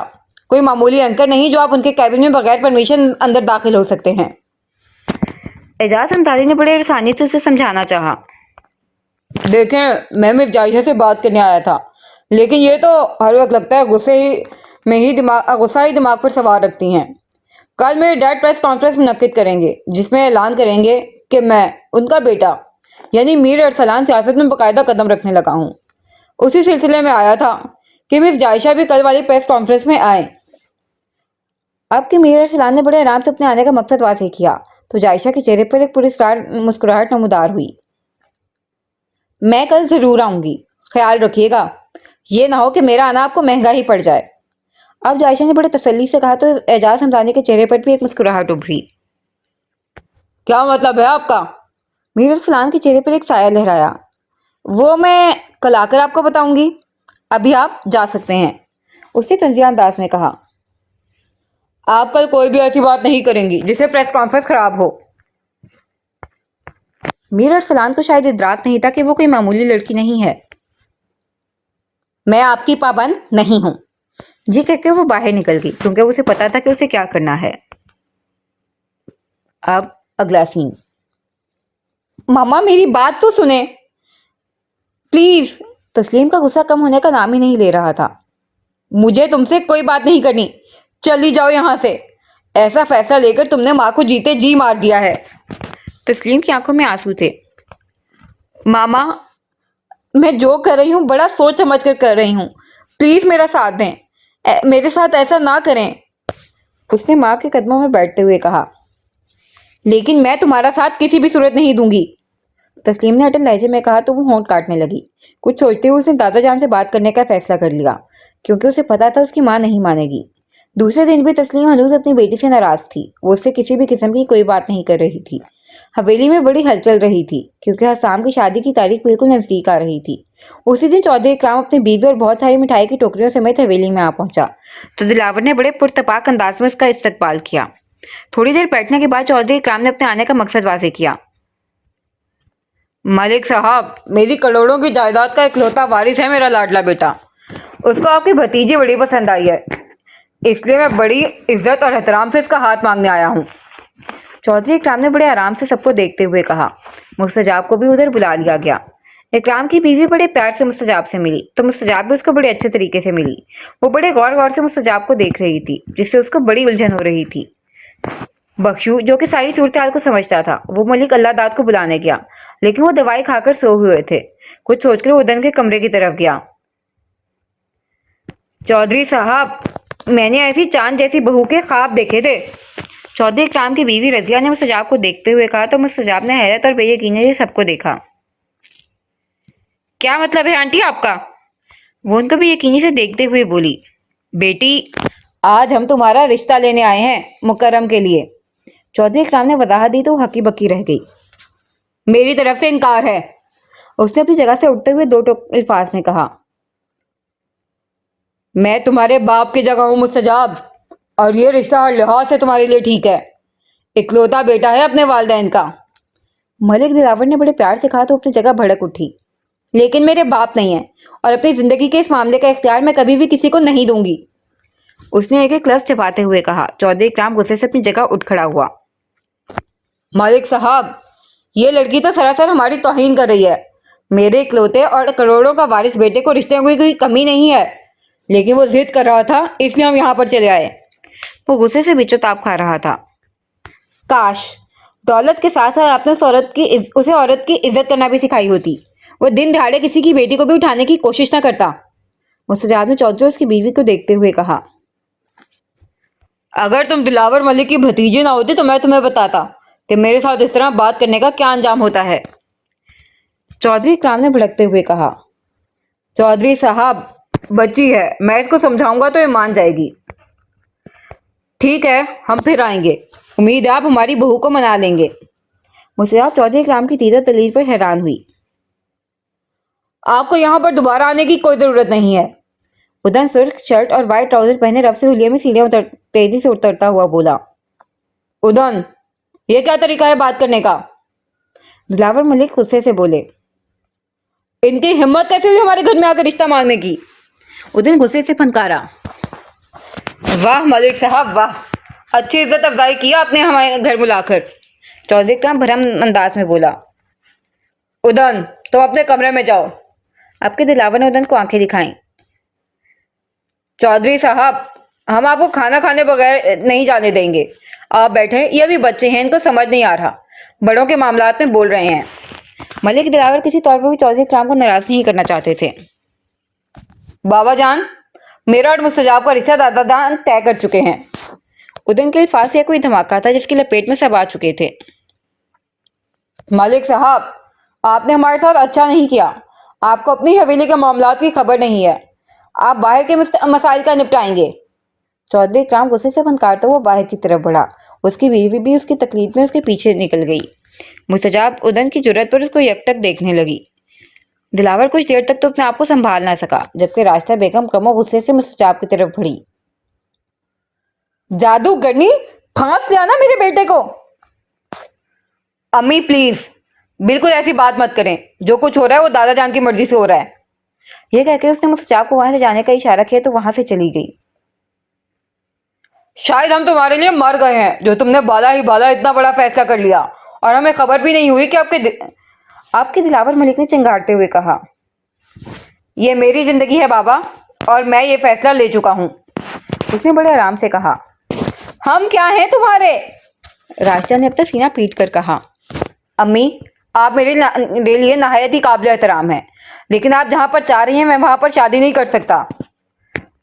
कोई मामूली एंकर नहीं जो आप उनके कैबिन में बगैर परमिशन अंदर दाखिल हो सकते हैं। एजाज अंसारी ने बड़े आसानी से उसे समझाना चाहा। देखें, मैं मिस जायशा से बात करने आया था, लेकिन ये तो हर वक्त लगता है गुस्सा ही दिमाग पर सवार रखती हैं। कल मेरे डैड प्रेस कॉन्फ्रेंस मुनक्किद करेंगे जिसमें ऐलान करेंगे कि मैं उनका बेटा यानी मीर अरसलान सियासत में बाकायदा कदम रखने लगा हूँ। उसी सिलसिले में आया था कि मिस जायशा भी कल वाली प्रेस कॉन्फ्रेंस में आए। अब कि मीर अरसलान ने बड़े आराम से अपने आने का मकसद वाज़ेह किया तो जायशा के चेहरे पर एक पुरस्कार मुस्कुराहट नमूदार हुई। मैं कल जरूर आऊंगी, ख्याल रखिएगा, ये ना हो कि मेरा आना आपको महंगा ही पड़ जाए। अब जायशा ने बड़े तसल्ली से कहा तो एजाज हमदानी के चेहरे पर भी एक मुस्कुराहट उभरी। क्या मतलब है आपका? मीर अरसलान के चेहरे पर एक साया लहराया। वो मैं कल आकर आपको बताऊंगी, अभी आप जा सकते हैं, उसने तंजिया अंदाज में कहा। आप कल कोई भी ऐसी बात नहीं करेंगी जिससे प्रेस कॉन्फ्रेंस खराब हो। मीर अरसलान को शायद इदराक नहीं था कि वो कोई मामूली लड़की नहीं है। मैं आपकी पाबंद नहीं हूं, जी कहकर वो बाहर निकल गई क्योंकि उसे पता था कि उसे क्या करना है। अब अगला सीन। मामा, मेरी बात तो सुने प्लीज। तस्लीम का गुस्सा कम होने का नाम ही नहीं ले रहा था। मुझे तुमसे कोई बात नहीं करनी, चली जाओ यहां से। ऐसा फैसला लेकर तुमने माँ को जीते जी मार दिया है। तस्लीम की आंखों में आंसू थे। मामा, मैं जो कर रही हूँ बड़ा सोच समझ कर रही हूँ, प्लीज मेरा साथ दें, मेरे साथ ऐसा ना करें, उसने माँ के कदमों में बैठते हुए कहा। लेकिन मैं तुम्हारा साथ किसी भी सूरत नहीं दूंगी, तस्लीम ने अटल लहजे में कहा तो वो होंठ काटने लगी। कुछ सोचते हुए उसने दादा जान से बात करने का फैसला कर लिया क्योंकि उसे पता था उसकी माँ नहीं मानेगी। दूसरे दिन भी तस्लीम हनूज अपनी बेटी से नाराज थी। वो उससे किसी भी किस्म की कोई बात नहीं कर रही थी। हवेली में बड़ी हलचल रही थी क्योंकि हसाम की शादी की तारीख बिल्कुल नजदीक आ रही थी। उसी दिन चौधरी इकराम अपनी बीवी और बहुत सारी मिठाई की टोकरियों समेत हवेली में आ पहुंचा तो दिलावर ने बड़े पुरतपाक अंदाज में उसका इस्तकबाल किया। थोड़ी देर बैठने के बाद चौधरी इकराम ने अपने आने का मकसद वाज़ेह किया। मलिक साहब, मेरी करोड़ों की जायदाद का इकलौता वारिस है मेरा लाडला बेटा, उसको आपकी भतीजी बड़ी पसंद आई है, इसलिए मैं बड़ी इज्जत और एहतराम से इसका हाथ मांगने आया हूँ, चौधरी इकराम ने बड़े आराम से सबको देखते हुए कहा। मुस्तजाब को भी उधर बुला लिया गया। इकराम की बीवी बड़े प्यार से मुस्तजाब से मिली तो मुस्तजाब भी उसको बड़े अच्छे तरीके से मिली। वो बड़े गौर गौर से मुस्तजाब को देख रही थी, जिससे उसको बड़ी उलझन हो रही थी। बख्शू, जो कि सारी सूरत हाल को समझता था, वो मलिक अल्लाह दाद को बुलाने गया, लेकिन वो दवाई खाकर सो हुए थे। कुछ सोचकर वो उदन के कमरे की तरफ गया। चौधरी साहब, मैंने ऐसी चांद जैसी बहू के ख्वाब देखे थे। चौधरी इकराम की बीवी रजिया ने मुस्तजाब को देखते हुए कहा तो मुस्तजाब ने हैरत और बेयकीनी से सबको देखा। क्या मतलब है आंटी आपका? वो उनको भी यकीनी से देखते हुए बोली। बेटी, आज हम तुम्हारा रिश्ता लेने आए हैं मुकर्रम के लिए। चौधरी इकराम ने वजाहत दी तो हकी बकी रह गई। मेरी तरफ से इनकार है, उसने अपनी जगह से उठते हुए दो अल्फाज में कहा। मैं तुम्हारे बाप की जगह हूं मुस्तजाब, और ये रिश्ता हर लिहाज से तुम्हारे लिए ठीक है। इकलौता बेटा है अपने वालिदैन का। मलिक दिलावर ने बड़े प्यार से कहा तो अपनी जगह भड़क उठी। लेकिन मेरे बाप नहीं है, और अपनी जिंदगी के इस मामले का इख्तियार मैं कभी भी किसी को नहीं दूंगी, उसने एक एक लफ्ज चबाते हुए कहा। चौधरी इकराम गुस्से से अपनी जगह उठ खड़ा हुआ। मलिक साहब, ये लड़की तो सरासर हमारी तौहीन कर रही है। मेरे इकलौते और करोड़ों का वारिस बेटे को रिश्ते में कोई कमी नहीं है, लेकिन वो जिद कर रहा था, इसलिए हम यहाँ पर चले आए। वो गुस्से से बिचौताप खा रहा था। काश दौलत के साथ साथ आपने उसे औरत की इज्जत करना भी सिखाई होती। वो दिन दहाड़े किसी की बेटी को भी उठाने की कोशिश ना करता। मुस्तजाब ने चौधरी उसकी बीवी को देखते हुए कहा। अगर तुम दिलावर मलिक की भतीजी ना होती तो मैं तुम्हें बताता कि मेरे साथ इस तरह बात करने का क्या अंजाम होता है। चौधरी इकराम ने भड़कते हुए कहा। चौधरी साहब, बच्ची है, मैं इसको समझाऊंगा तो ये मान जाएगी। ठीक है, हम फिर आएंगे। उम्मीद है आप हमारी बहू को मना लेंगे। मुस्तजाब चौधरी इकराम की तीव्र दलील पर हैरान हुई। आपको यहाँ पर दोबारा आने की कोई जरूरत नहीं है। उदन सुर्ख शर्ट और वाइट ट्राउजर पहने रफ से हुलिये में सीढ़ियां तेजी से उतरता हुआ बोला। उदन, ये क्या तरीका है बात करने का? दिलावर मलिक गुस्से से बोले। इनकी हिम्मत कैसे हुई हमारे घर में आकर रिश्ता मांगने की? उदन गुस्से से फनकारा। वाह मलिक साहब वाह, अच्छी इज्जत अफजाई की आपने हमारे घर बुलाकर। चौधरी इकराम भरम अंदाज में बोला। उदन, तो अपने कमरे में जाओ। आपके दिलावर ने उदन को आंखें दिखाई। चौधरी साहब, हम आपको खाना खाने बगैर नहीं जाने देंगे। आप बैठे, ये भी बच्चे हैं, इनको समझ नहीं आ रहा, बड़ों के मामलात में बोल रहे हैं। मलिक दिलावर किसी तौर पर भी चौधरी इकराम को नाराज नहीं करना चाहते थे। बाबा जान, मेरा और मुस्तजाब का रिश्ता दादाजान तय कर चुके हैं। उदन के अल्फाज से कोई धमाका था जिसकी लपेट में सब आ चुके थे। मलिक साहब, आपने हमारे साथ अच्छा नहीं किया। आपको अपनी हवेली के मामलात की खबर नहीं है। आप बाहर के मसाइल का निपटाएंगे। चौधरी इकराम गुस्से से फनकारता हुआ बाहर की तरफ बढ़ा। उसकी बीवी भी उसकी तकलीफ में उसके पीछे निकल गई। मुस्तजाब उदन की जुर्रत पर उसको यकटक देखने लगी। दिलावर कुछ देर तक तो अपने आप को संभाल ना सका, जबकि राशिदा बेगम कमो गुस्से से मुस्तजाब की तरफ बढ़ी। जादूगरनी, फांस लिया ना मेरे बेटे को। अम्मी प्लीज, बिल्कुल ऐसी बात मत करें। जो कुछ हो रहा है वो दादा जान की मर्जी से हो रहा है। यह कहकर उसने मुस्तजाब को वहां से जाने का इशारा किया तो वहां से चली गई। शायद हम तुम्हारे लिए मर गए हैं, जो तुमने बाला ही बाला इतना बड़ा फैसला कर लिया और हमें खबर भी नहीं हुई कि आपके दिलावर मलिक ने चिंगारते हुए कहा। ये मेरी जिंदगी है बाबा, और मैं ये फैसला ले चुका हूँ, उसने बड़े आराम से कहा। हम क्या हैं तुम्हारे? राशिदा ने अपना सीना पीट कर कहा। अम्मी, आप मेरे लिए नहायत ही काबिल एहतराम है, लेकिन आप जहाँ पर चाह रही हैं मैं वहाँ पर शादी नहीं कर सकता,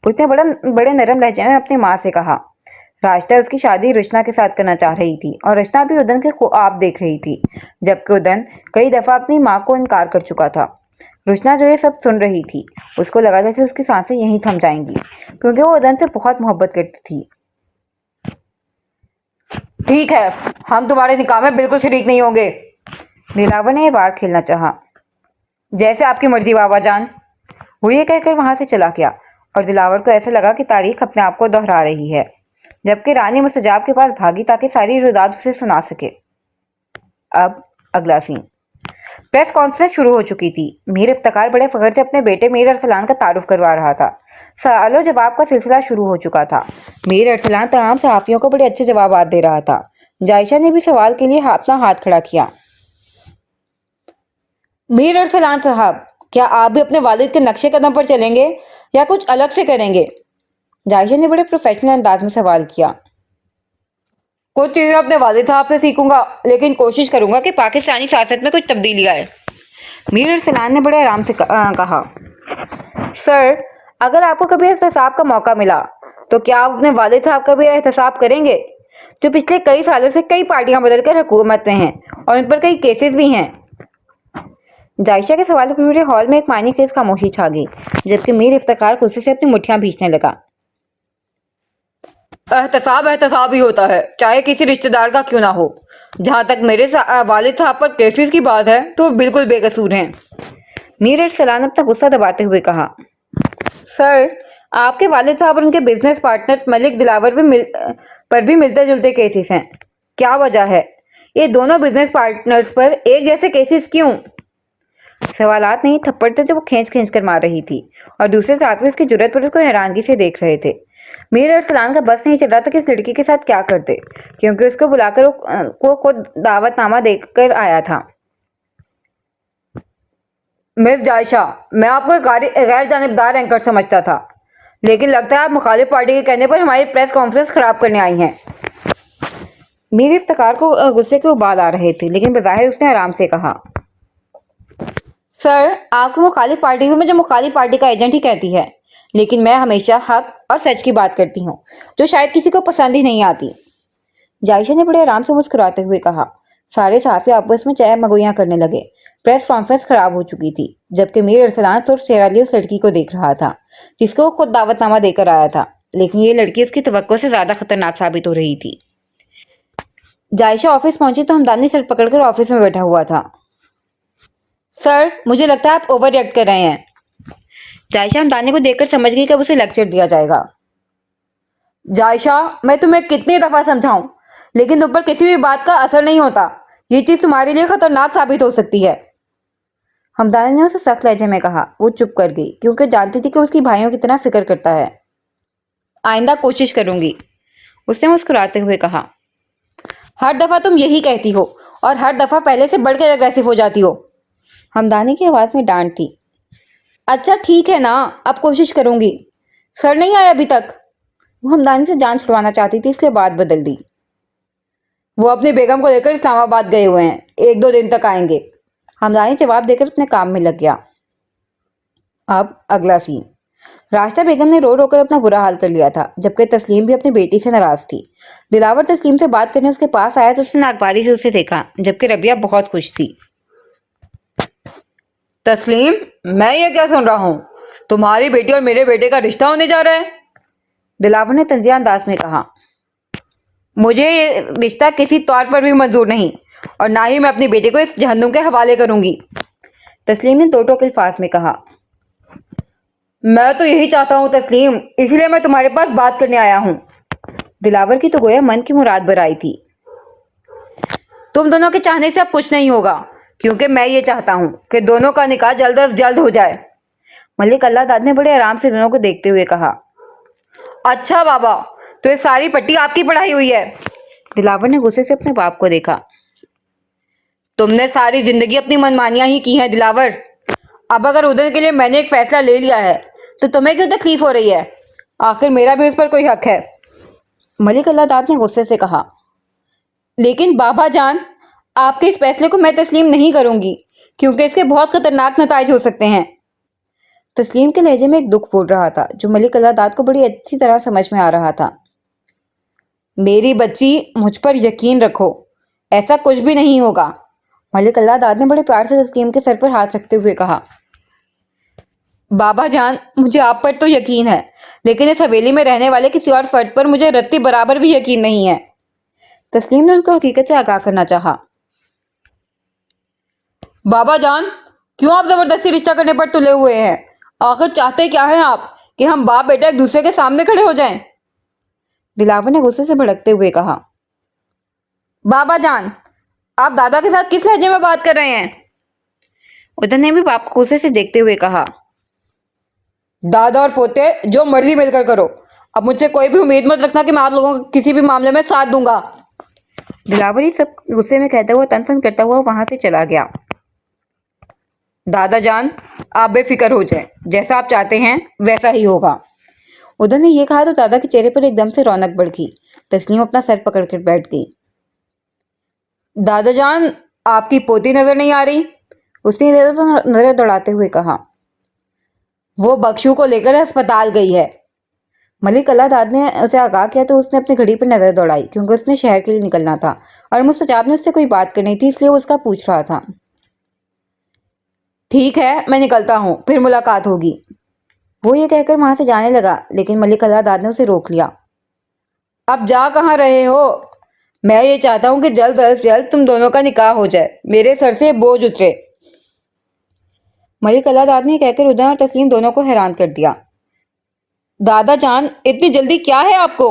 उसने बड़े नरम लहजे में अपनी माँ से कहा। राशिदा उसकी शादी रुशना के साथ करना चाह रही थी और रुशना भी उदन के ख्वाब देख रही थी, जबकि उदन कई दफ़ा अपनी माँ को इनकार कर चुका था। रुशना जो ये सब सुन रही थी, उसको लगा जैसे उसकी सांसें यहीं थम जाएंगी, क्योंकि वो उदन से बहुत मोहब्बत करती थी। ठीक है, हम तुम्हारे निकाह में बिल्कुल शरीक नहीं होंगे। दिलावर ने ये वार खेलना चाहा। जैसे आपकी मर्जी बाबा जान। वो ये कहकर वहां से चला गया और दिलावर को ऐसा लगा कि तारीख अपने आप को दोहरा रही है, जबकि रानी मुस्तजाब के पास भागी ताकि सारी रुदात उसे सुना सके। अब अगला सीन। प्रेस कॉन्फ्रेंस शुरू हो चुकी थी। मीर इफ्तिखार बड़े फख्र से अपने बेटे मीर अरसलान का तारुफ करवा रहा था। सवालों जवाब का सिलसिला शुरू हो चुका था। मीर अरसलान तमाम सहाफियों को बड़े अच्छे जवाब दे रहा था। जायशा ने भी सवाल के लिए अपना हाथ खड़ा किया। मीर अरसलान साहब, क्या आप भी अपने वालिद के नक्शे कदम पर चलेंगे या कुछ अलग से करेंगे? जायशा ने बड़े प्रोफेशनल अंदाज में सवाल किया। कुछ चीजें अपने वालिद साहब से सीखूंगा, लेकिन कोशिश करूंगा कि पाकिस्तानी सियासत में कुछ तब्दीली आए। मीर अरसलान ने बड़े आराम से कहा। सर, अगर आपको कभी एहतसाब का मौका मिला तो क्या आप अपने वालिद साहब का भी एहतसाब करेंगे, जो पिछले कई सालों से कई पार्टियां बदलकर हुकूमत में हैं और उन पर कई केसेस भी हैं? जायशा के सवाल पर पूरे हॉल में एक मायने खेज खामोशी छा गई, जबकि मीर इफ्तिखार खुशी से अपनी मुट्ठियां भींचने लगा। एहतसाब ही होता है, चाहे किसी रिश्तेदार का क्यों ना हो। जहां तक मेरे वालिद साहब पर केसेस की बात है तो वो बिल्कुल बेकसूर हैं। मीर अरसलान अपना गुस्सा दबाते हुए कहा। सर, आपके वालिद साहब और उनके बिजनेस पार्टनर मलिक दिलावर पर भी मिलते जुलते केसेस हैं। क्या वजह है? ये दोनों बिजनेस पार्टनर्स पर एक जैसे केसेस क्यों? सवालात नहीं, थप्पड़ थे जो वो खींच खींच कर मार रही थी, और दूसरे साथी उसकी जुर्रत पर उसको हैरानगी से देख रहे थे। मीर अरसलान का बस नहीं चल रहा था कि इस लड़की के साथ क्या करते, क्योंकि उसको बुलाकर वो खुद दावतनामा देकर आया था। मिस जायशा, मैं आपको एक गैर जानिबदार एंकर समझता था, लेकिन लगता है आप मुखालिफ पार्टी के कहने पर हमारी प्रेस कॉन्फ्रेंस खराब करने आई हैं। मीर इफ्तिखार को गुस्से के उबाल आ रहे थे, लेकिन बज़ाहिर उसने आराम से कहा। सर, आपको मुखालिफ पार्टी भी मुझे मुखालिफ पार्टी का एजेंट ही कहती है, लेकिन मैं हमेशा हक और सच की बात करती हूँ, जो शायद किसी को पसंद ही नहीं आती। जायशा ने बड़े आराम से मुस्कुराते हुए कहा। सारे सहाफ़ी आपस में चाय मगोइयाँ करने लगे। प्रेस कॉन्फ्रेंस खराब हो चुकी थी, जबकि मीर अरसलान सिर्फ चेहरा लिए उस लड़की को देख रहा था, जिसको वो खुद दावतनामा देकर आया था, लेकिन ये लड़की उसकी तवक्को से ज्यादा खतरनाक साबित हो रही थी। जायशा ऑफिस पहुंची तो हमदानी सर पकड़कर ऑफिस में बैठा हुआ था। सर, मुझे लगता है आप ओवर रिएक्ट कर रहे हैं। जायशा हमदानी को देखकर समझ गई कि अब उसे लेक्चर दिया जाएगा। जायशा, मैं तुम्हें कितनी दफा समझाऊं, लेकिन तुम पर किसी भी बात का असर नहीं होता। ये चीज तुम्हारे लिए खतरनाक साबित हो सकती है। हमदानी ने उसे सख्त लहजे में कहा। वो चुप कर गई, क्योंकि जानती थी कि उसकी भाइयों की तरह फिक्र करता है। आइंदा कोशिश करूंगी, उसने मुस्कुराते हुए कहा। हर दफा तुम यही कहती हो और हर दफा पहले से बढ़कर अग्रेसिव हो जाती हो। हमदानी की आवाज में डांट थी। अच्छा ठीक है ना, अब कोशिश करूंगी। सर नहीं आया अभी तक? वो हमदानी से जान छुड़वाना चाहती थी, इसलिए बात बदल दी। वो अपनी बेगम को लेकर इस्लामाबाद गए हुए हैं, 1-2 दिन तक आएंगे। हमदानी जवाब देकर अपने काम में लग गया। अब अगला सीन। राशिदा बेगम ने रो रो कर अपना बुरा हाल कर लिया था, जबकि तस्लीम भी अपनी बेटी से नाराज थी। दिलावर तस्लीम से बात करने उसके पास आया तो उसने नागवारी से उसे देखा, जबकि रबिया बहुत खुश थी। तस्लीम, मैं ये क्या सुन रहा हूँ? तुम्हारी बेटी और मेरे बेटे का रिश्ता होने जा रहा है? दिलावर ने तंजिया अंदाज में कहा। मुझे ये रिश्ता किसी तौर पर भी मंजूर नहीं, और ना ही मैं अपनी बेटी को इस जहन्नुम के हवाले करूंगी। तस्लीम ने दो टोक अल्फाज में कहा। मैं तो यही चाहता हूँ तस्लीम, इसलिए मैं तुम्हारे पास बात करने आया हूँ। दिलावर की तो गोया मन की मुराद बर आई थी। तुम दोनों के चाहने से अब कुछ नहीं होगा, क्योंकि मैं ये चाहता हूँ कि दोनों का निकाह जल्द अज जल्द हो जाए। मलिक अल्लाहदाद ने बड़े आराम से दोनों को देखते हुए कहा। अच्छा बाबा, तो ये सारी पट्टी आपकी पढ़ाई हुई है? दिलावर ने गुस्से से अपने बाप को देखा। तुमने सारी जिंदगी अपनी मनमानियां ही की हैं दिलावर। अब अगर उधर के लिए मैंने एक फैसला ले लिया है तो तुम्हें क्यों तकलीफ हो रही है? आखिर मेरा भी उस पर कोई हक है। मलिक अल्लाहदाद ने गुस्से से कहा। लेकिन बाबा जान, आपके इस फैसले को मैं तस्लीम नहीं करूंगी, क्योंकि इसके बहुत खतरनाक नताइज हो सकते हैं। तस्लीम के लहजे में एक दुख फूट रहा था, जो मलिक अल्लाहदाद को बड़ी अच्छी तरह समझ में आ रहा था। मेरी बच्ची, मुझ पर यकीन रखो, ऐसा कुछ भी नहीं होगा। मलिक अल्लाहदाद ने बड़े प्यार से तस्लीम के सर पर हाथ रखते हुए कहा। बाबा जान, मुझे आप पर तो यकीन है, लेकिन इस हवेली में रहने वाले किसी और फर्द पर मुझे रत्ती बराबर भी यकीन नहीं है। तस्लीम ने उनको हकीकत से आगाह करना चाहा। बाबा जान, क्यों आप जबरदस्ती रिश्ता करने पर तुले हुए हैं? आखिर चाहते क्या हैं आप, कि हम बाप बेटा एक दूसरे के सामने खड़े हो जाएं? दिलावर ने गुस्से से भड़कते हुए कहा। बाबा जान, आप दादा के साथ किस लहजे में बात कर रहे हैं? उधर ने भी बाप को गुस्से से देखते हुए कहा। दादा और पोते जो मर्जी मिलकर करो, अब मुझसे कोई भी उम्मीद मत रखना कि मैं आप लोगों को किसी भी मामले में साथ दूंगा। दिलावर ये सब गुस्से में कहता हुआ तनफन करता हुआ वहां से चला गया। दादा जान, आप बेफिक्र हो जाएं, जैसा आप चाहते हैं वैसा ही होगा। उधर ने ये कहा तो दादा के चेहरे पर एकदम से रौनक बढ़ गई। तस्लीम अपना सर पकड़ कर बैठ गई। दादा जान, आपकी पोती नजर नहीं आ रही? उसने नजर दौड़ाते हुए कहा। वो बख्शू को लेकर अस्पताल गई है। मलिक अल्लाहदाद ने उसे आगाह किया तो उसने अपनी घड़ी पर नजर दौड़ाई, क्योंकि उसने शहर के लिए निकलना था और मुस्तजाब ने उससे कोई बात करनी थी, इसलिए वो उसका पूछ रहा था। ठीक है, मैं निकलता हूँ, फिर मुलाकात होगी। वो ये कहकर वहां से जाने लगा, लेकिन मलिक अल्लाहदाद ने उसे रोक लिया। अब जा कहाँ रहे हो? मैं ये चाहता हूँ कि जल्द अज जल्द तुम दोनों का निकाह हो जाए, मेरे सर से बोझ उतरे। मलिक अल्लाहदाद ने कहकर उदन और तस्लीम दोनों को हैरान कर दिया। दादा जान, इतनी जल्दी क्या है आपको?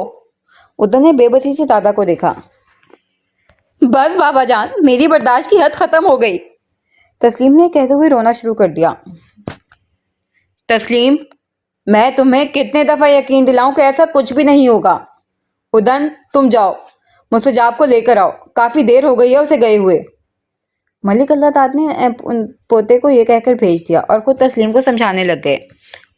उदन ने बेबसी से दादा को देखा। बस बाबा जान, मेरी बर्दाश्त की हद खत्म हो गई। तस्लीम ने कहते हुए रोना शुरू कर दिया। तस्लीम, मैं तुम्हें कितने दफा यकीन दिलाऊं कि ऐसा कुछ भी नहीं होगा। उदन, तुम जाओ, मुस्तजाब को लेकर आओ, काफी देर हो गई है उसे गए हुए। मलिक अल्लाहदाद ने पोते को ये कहकर भेज दिया और खुद तस्लीम को समझाने लग गए।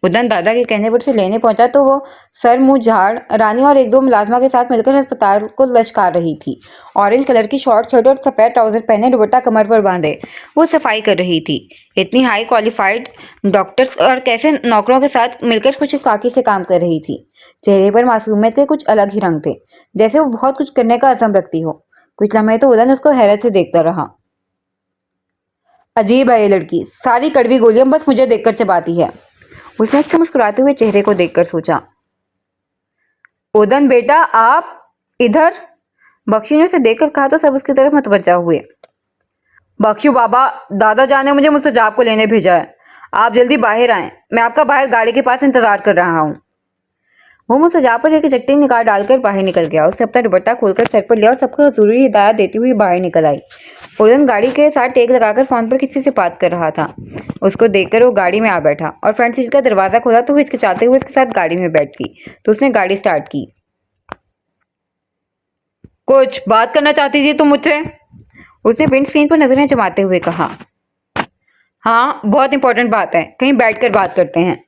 उदन दादा के कहने पर उसे लेने पहुंचा तो वो सर मुंह झाड़ रानी और एक दो मुलाजमा के साथ मिलकर अस्पताल को लश्कार रही थी। ऑरेंज कलर की शॉर्ट शर्ट और सफ़ेद ट्राउजर पहने, दुपट्टा कमर पर बांधे वो सफाई कर रही थी। इतनी हाई क्वालिफाइड डॉक्टर्स और कैसे नौकरों के साथ मिलकर खुश इत्तेफाकी से काम कर रही थी। चेहरे पर मासूमियत के कुछ अलग ही रंग थे, जैसे वो बहुत कुछ करने का अज़म रखती हो। कुछ लम्हे तो उदन उसको हैरत से देखता रहा। अजीब है ये लड़की, सारी कड़वी गोलियां बस मुझे देखकर चबाती है। उसने उसके मुस्कुराते हुए चेहरे को देखकर सोचा। उदन बेटा, आप इधर? बख्शी ने उसे देखकर कहा तो सब उसकी तरफ मतवज्जा हुए। बख्शू बाबा, दादा जान ने मुझे मुस्तजाब को लेने भेजा है, आप जल्दी बाहर आएं, मैं आपका बाहर गाड़ी के पास इंतजार कर रहा हूँ। वो मुस्तजाब पर एक चट्टी निकाल डालकर बाहर निकल गया। उसने अपना दुपट्टा खोलकर सर पर लिया और सबको जरूरी हिदायत देती हुई बाहर निकल आई। उदन गाड़ी के साथ टेक लगाकर फोन पर किसी से बात कर रहा था। उसको देखकर वो गाड़ी में आ बैठा और फ्रंट सीट का दरवाजा खोला तो वो हिचकिचाते हुए उसके साथ गाड़ी में बैठ गई। तो उसने गाड़ी स्टार्ट की। कुछ बात करना चाहती थी तुम मुझसे? उसने विंड स्क्रीन पर नजरें जमाते हुए कहा। हाँ, बहुत इंपॉर्टेंट बात है, कहीं बैठकर बात करते हैं।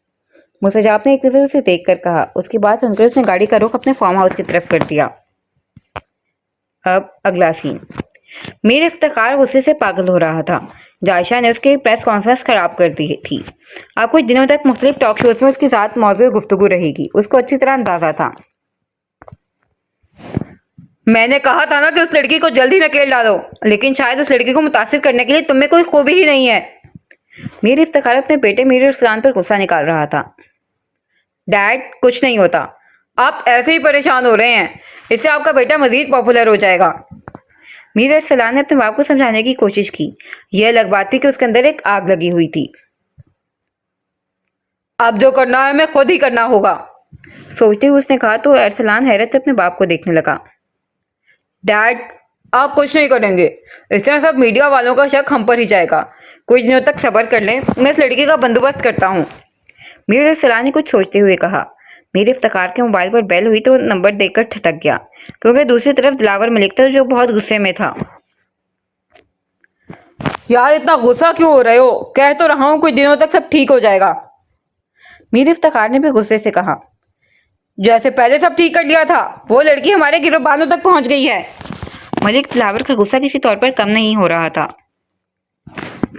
मुस्तजाब ने एक नजर उसे देखकर कहा। उसकी बात सुनकर उसने गाड़ी का रुख अपने फार्म हाउस की तरफ कर दिया। अब अगला सीन। मीर इफ्तिखार गुस्से से पागल हो रहा था। जायशा ने उसकी प्रेस कॉन्फ्रेंस खराब कर दी थी। अब कुछ दिनों तक मुख्तलिफ टॉक शोज में उसके साथ मौजूद गुफ्तगू रहेगी, उसको अच्छी तरह अंदाजा था। मैंने कहा था ना कि उस लड़की को जल्दी नकेल डालो, लेकिन शायद उस लड़की को मुतासिर करने के लिए तुम में कोई खूबी ही नहीं है। मीर इफ्तिखार अपने बेटे मीर अरसलान पर गुस्सा निकाल रहा था। डैड, कुछ नहीं होता, आप ऐसे ही परेशान हो रहे हैं, इससे आपका बेटा मजीद पॉपुलर हो जाएगा। मीर अरसलान ने अपने बाप को समझाने की कोशिश की। यह अलग बात थी कि उसके अंदर एक आग लगी हुई थी। अब जो करना है मैं खुद ही करना होगा, सोचते हुए उसने कहा तो अरसलान हैरत से अपने बाप को देखने लगा। डैड, आप कुछ नहीं करेंगे, इससे सब मीडिया वालों का शक हम पर ही जाएगा। कुछ दिनों तक सब्र कर लें, मैं इस लड़की का बंदोबस्त करता हूँ। मीर अरसलान ने कुछ सोचते हुए कहा। मीर इफ्तिखार के मोबाइल पर बेल हुई तो नंबर देखकर ठटक गया, क्योंकि दूसरी तरफ दिलावर मलिक था जो बहुत गुस्से में था। यार, इतना गुस्सा क्यों हो रहे हो? कह तो रहा हूँ कुछ दिनों तक सब ठीक हो जाएगा। मीर इफ्तिखार ने भी गुस्से से कहा। जैसे पहले सब ठीक कर लिया था, वो लड़की हमारे गिरबानों तक पहुंच गई है। मलिक दिलावर का गुस्सा किसी तौर पर कम नहीं हो रहा था।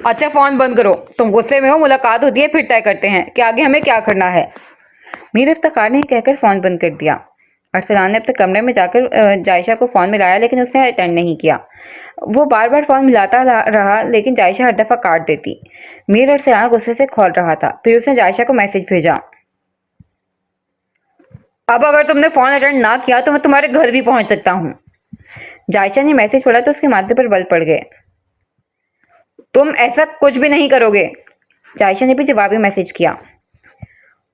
अच्छा, फोन बंद करो, तुम गुस्से में हो, मुलाकात होती है फिर तय करते हैं कि आगे हमें क्या करना है। मीर इफ्तिखार ने कहकर फोन बंद कर दिया। अरसलान ने अपने कमरे में जाकर जायशा को फोन मिलाया, लेकिन उसने अटेंड नहीं किया। वो बार बार फोन मिलाता रहा, लेकिन जायशा हर दफा काट देती। मीर अरसलान गुस्से से खोल रहा था। फिर उसने जायशा को मैसेज भेजा। अब अगर तुमने फोन अटेंड ना किया तो मैं तुम्हारे घर भी पहुंच सकता हूँ। जायशा ने मैसेज पढ़ा तो उसके माथे पर बल पड़ गए। तुम ऐसा कुछ भी नहीं करोगे। जायशा ने भी जवाबी मैसेज किया।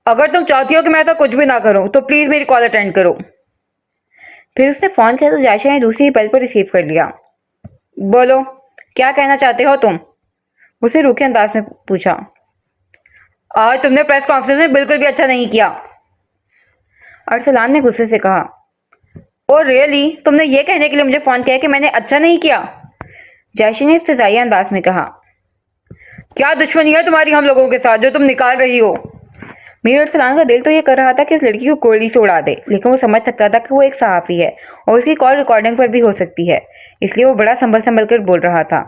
अगर तुम चाहती हो कि मैं ऐसा कुछ भी ना करूं तो प्लीज मेरी कॉल अटेंड करो। फिर उसने फोन किया तो जायशा ने दूसरी पल पर रिसीव कर लिया। बोलो, क्या कहना चाहते हो तुम? उसे रूखे अंदाज में पूछा। आज तुमने प्रेस कॉन्फ्रेंस में बिल्कुल भी अच्छा नहीं किया, अरसलान ने गुस्से से कहा। और रियली, तुमने ये कहने के लिए मुझे फोन किया कि मैंने अच्छा नहीं किया? जायशा ने इस्तेज़ाई अंदाज में कहा। کیا دشمنی ہے تمہاری ہم لوگوں کے ساتھ جو تم نکال رہی ہو؟ میر ارسلان کا دل تو یہ کر رہا تھا کہ اس لڑکی کو گولی سے اڑا دے، لیکن وہ سمجھ سکتا تھا کہ وہ ایک صحافی ہے اور اس کی کال ریکارڈنگ پر بھی ہو سکتی ہے، اس لیے وہ بڑا سنبھل کر بول رہا تھا۔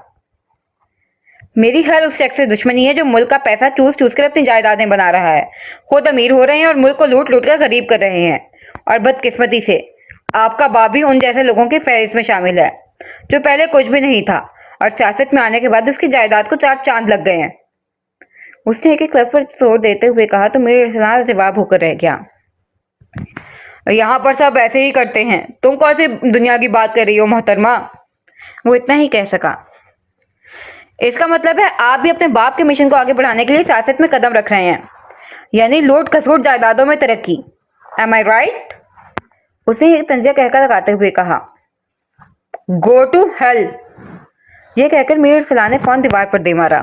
میری ہر اس شخص سے دشمنی ہے جو ملک کا پیسہ چوس چوس کر اپنی جائیدادیں بنا رہا ہے، خود امیر ہو رہے ہیں اور ملک کو لوٹ لوٹ کر غریب کر رہے ہیں، اور بدقسمتی سے آپ کا باپ بھی ان جیسے لوگوں کی فہرست میں شامل ہے جو پہلے کچھ بھی نہیں تھا اور سیاست میں آنے کے بعد اس کی جائیداد کو 4 چاند لگ گئے ہیں۔ اس نے ایک لفظ پر زور دیتے ہوئے کہا تو میرے ارسلان جواب ہو کر رہ گیا۔ یہاں پر سب ایسے ہی کرتے ہیں، تم کون سی دنیا کی بات کر رہی ہو محترمہ؟ وہ اتنا ہی کہہ سکا۔ اس کا مطلب ہے آپ بھی اپنے باپ کے مشن کو آگے بڑھانے کے لیے سیاست میں قدم رکھ رہے ہیں، یعنی لوٹ کھسوٹ جائیدادوں میں ترقی۔ Am I right؟ اس نے ایک طنزیہ کہہ کر لگاتے ہوئے کہا۔ Go to hell! یہ کہہ کر میرے ارسلان نے فون دیوار پر دے مارا۔